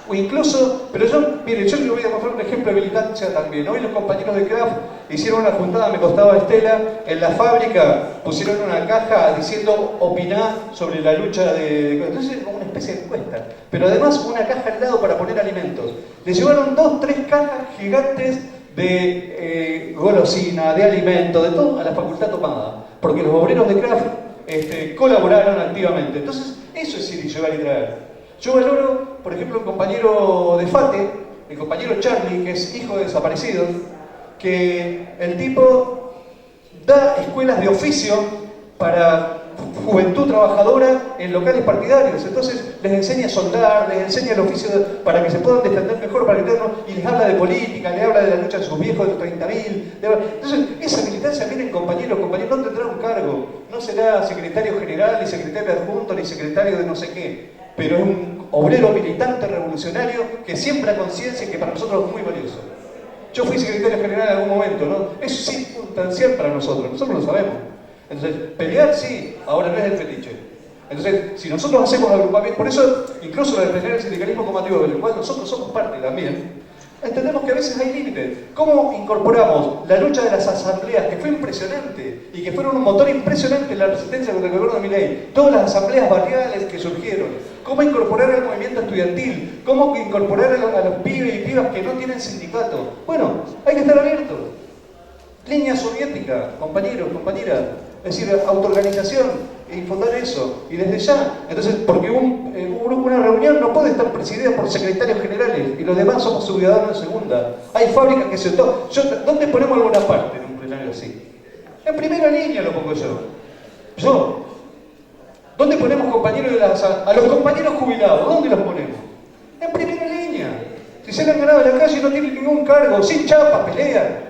o incluso, pero yo, mire, yo le voy a mostrar un ejemplo de militancia también. Hoy los compañeros de Kraft hicieron una juntada, me costaba Estela, en la fábrica pusieron una caja diciendo opiná sobre la lucha de... Entonces, como una especie de encuesta. Pero además una caja al lado para poner alimentos. Les llevaron 2, 3 cajas gigantes de golosina, de alimento, de todo a la facultad tomada. Porque los obreros de Kraft colaboraron activamente. Entonces, eso es ir y llevar y traer. Yo valoro, por ejemplo, un compañero de FATE, el compañero Charlie, que es hijo de desaparecidos, que el tipo da escuelas de oficio para juventud trabajadora en locales partidarios. Entonces les enseña a soldar, les enseña el oficio para que se puedan defender mejor, y les habla de política, les habla de la lucha de sus viejos, de los 30.000. Entonces, esa militancia, miren, compañeros, no tendrá un cargo, no será secretario general, ni secretario adjunto, ni secretario de no sé qué. Pero es un obrero militante revolucionario que siembra conciencia y que para nosotros es muy valioso. Yo fui secretario general en algún momento, ¿no? Eso es circunstancial para nosotros lo sabemos. Entonces, pelear sí, ahora no es el fetiche. Entonces, si nosotros hacemos agrupamiento, por eso, incluso la defender el sindicalismo combativo, del cual nosotros somos parte también, entendemos que a veces hay límites. ¿Cómo incorporamos la lucha de las asambleas, que fue impresionante, y que fueron un motor impresionante en la resistencia contra el gobierno de Milei? Todas las asambleas barriales que surgieron. ¿Cómo incorporar al movimiento estudiantil? ¿Cómo incorporar a los pibes y pibas que no tienen sindicato? Bueno, hay que estar abiertos. Línea soviética, compañeros, compañeras. Es decir, autoorganización y fundar eso. Y desde ya. Entonces, porque una reunión no puede estar presidida por secretarios generales y los demás somos ciudadanos de segunda. Hay fábricas que se toman. ¿Dónde ponemos alguna parte en un plenario así? En primera línea lo pongo yo. ¿Dónde ponemos compañeros a los compañeros jubilados? ¿Dónde los ponemos? En primera línea. Si se le han ganado en la calle y no tienen ningún cargo, sin chapa, pelean.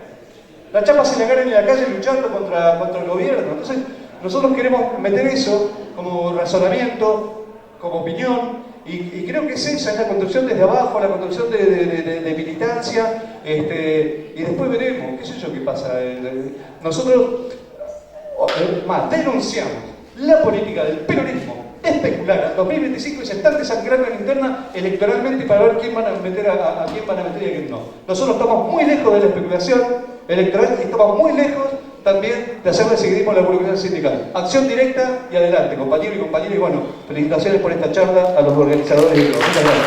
La chapa se la ganan en la calle luchando contra el gobierno. Entonces, nosotros queremos meter eso como razonamiento, como opinión, y creo que es esa, es la construcción desde abajo, la construcción de militancia, y después veremos, qué sé yo qué pasa. Nosotros, denunciamos la política del peronismo especular al 2025 y se están desangrando en interna electoralmente para ver quién van a meter a quién van a meter y a quién no. Nosotros estamos muy lejos de la especulación electoral y estamos muy lejos también de hacerle seguidismo a la burocracia sindical. Acción directa y adelante, compañeros y compañeras. Y bueno, felicitaciones por esta charla a los organizadores y todo. Muchas gracias.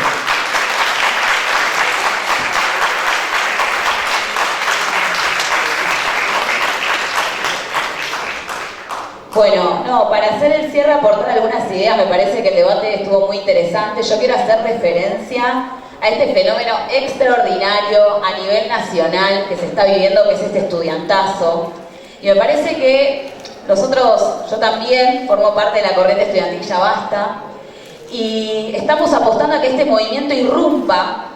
Bueno, no, como para hacer el cierre, aportar algunas ideas. Me parece que el debate estuvo muy interesante. Yo quiero hacer referencia a este fenómeno extraordinario a nivel nacional que se está viviendo, que es este estudiantazo. Y me parece que nosotros, yo también formo parte de la corriente estudiantil Ya Basta, y estamos apostando a que este movimiento irrumpa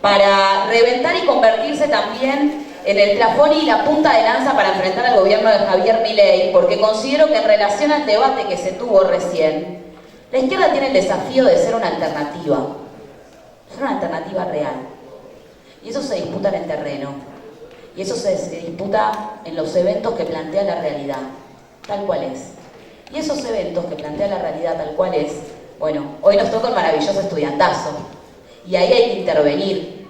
para reventar y convertirse también en el plafón y la punta de lanza para enfrentar al gobierno de Javier Milei, porque considero que en relación al debate que se tuvo recién, la izquierda tiene el desafío de ser una alternativa real. Y eso se disputa en el terreno, y eso se disputa en los eventos que plantea la realidad, tal cual es. Y esos eventos que plantea la realidad tal cual es, bueno, hoy nos toca el maravilloso estudiantazo, y ahí hay que intervenir,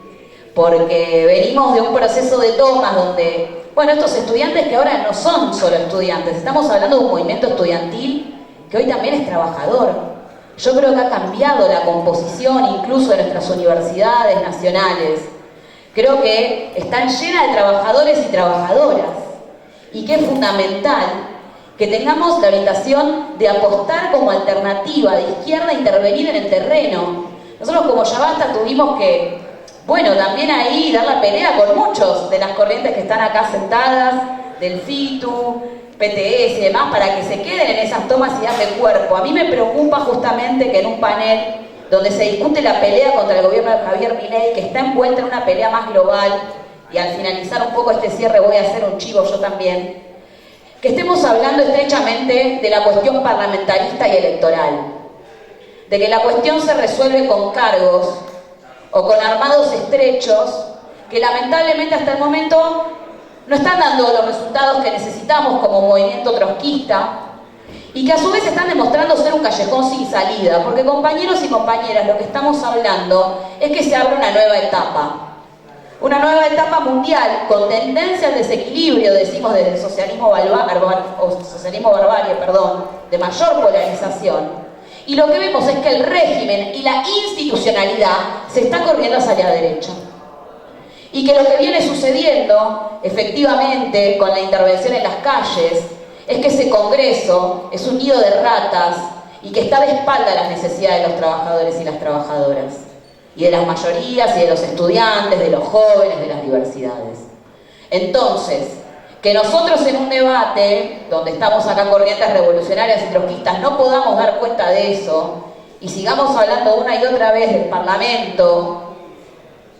porque venimos de un proceso de tomas donde, bueno, estos estudiantes que ahora no son solo estudiantes, estamos hablando de un movimiento estudiantil que hoy también es trabajador. Yo creo que ha cambiado la composición incluso de nuestras universidades nacionales. Creo que están llenas de trabajadores y trabajadoras, y que es fundamental que tengamos la orientación de apostar como alternativa de izquierda a intervenir en el terreno. Nosotros como Ya Basta tuvimos que, bueno, también ahí dar la pelea con muchos de las corrientes que están acá sentadas, del FITU, PTS y demás, para que se queden en esas tomas y darle cuerpo. A mí me preocupa justamente que en un panel donde se discute la pelea contra el gobierno de Javier Milei, que está envuelta en una pelea más global, y al finalizar un poco este cierre voy a hacer un chivo yo también, que estemos hablando estrechamente de la cuestión parlamentarista y electoral, de que la cuestión se resuelve con cargos o con armados estrechos que lamentablemente hasta el momento no están dando los resultados que necesitamos como movimiento trotskista, y que a su vez están demostrando ser un callejón sin salida, porque compañeros y compañeras, lo que estamos hablando es que se abre una nueva etapa mundial con tendencia al desequilibrio, decimos desde el socialismo barbarie, de mayor polarización. Y lo que vemos es que el régimen y la institucionalidad se está corriendo hacia la derecha. Y que lo que viene sucediendo, efectivamente, con la intervención en las calles, es que ese Congreso es un nido de ratas y que está de espalda a las necesidades de los trabajadores y las trabajadoras, y de las mayorías y de los estudiantes, de los jóvenes, de las diversidades. Entonces, que nosotros en un debate donde estamos acá corrientes revolucionarias y trotskistas no podamos dar cuenta de eso y sigamos hablando una y otra vez del Parlamento,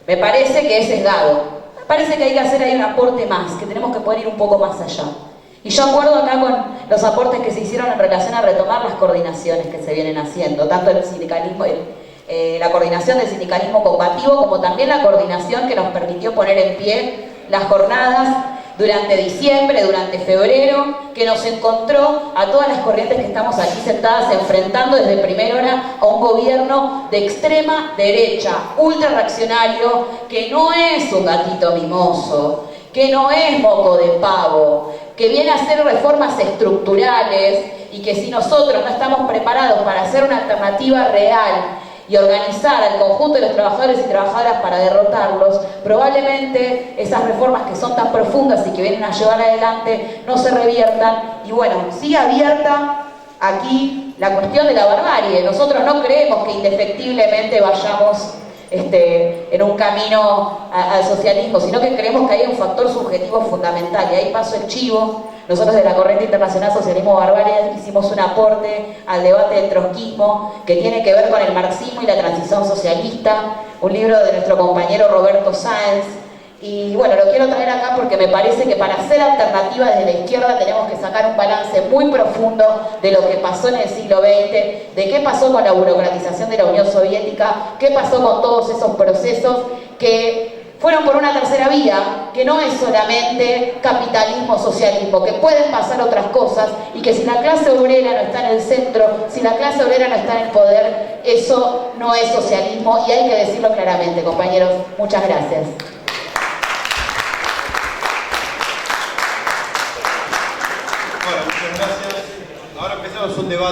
me parece que es sesgado. Me parece que hay que hacer ahí un aporte más, que tenemos que poder ir un poco más allá. Y yo acuerdo acá con los aportes que se hicieron en relación a retomar las coordinaciones que se vienen haciendo, tanto el sindicalismo, la coordinación del sindicalismo combativo, como también la coordinación que nos permitió poner en pie las jornadas durante diciembre, durante febrero, que nos encontró a todas las corrientes que estamos aquí sentadas enfrentando desde primera hora a un gobierno de extrema derecha, ultra reaccionario, que no es un gatito mimoso, que no es moco de pavo, que viene a hacer reformas estructurales, y que si nosotros no estamos preparados para hacer una alternativa real y organizar al conjunto de los trabajadores y trabajadoras para derrotarlos, probablemente esas reformas que son tan profundas y que vienen a llevar adelante no se reviertan, y bueno, sigue abierta aquí la cuestión de la barbarie. Nosotros no creemos que indefectiblemente vayamos en un camino al socialismo, sino que creemos que hay un factor subjetivo fundamental, y ahí paso el chivo. Nosotros de la Corriente Internacional Socialismo Barbarie hicimos un aporte al debate del trotskismo que tiene que ver con el marxismo y la transición socialista, un libro de nuestro compañero Roberto Sáenz. Y bueno, lo quiero traer acá porque me parece que para hacer alternativa desde la izquierda tenemos que sacar un balance muy profundo de lo que pasó en el siglo XX, de qué pasó con la burocratización de la Unión Soviética, qué pasó con todos esos procesos que fueron por una tercera vía, que no es solamente capitalismo, socialismo, que pueden pasar otras cosas, y que si la clase obrera no está en el centro, si la clase obrera no está en el poder, eso no es socialismo, y hay que decirlo claramente, compañeros. Muchas gracias. Bueno, muchas gracias. Ahora empezamos un debate.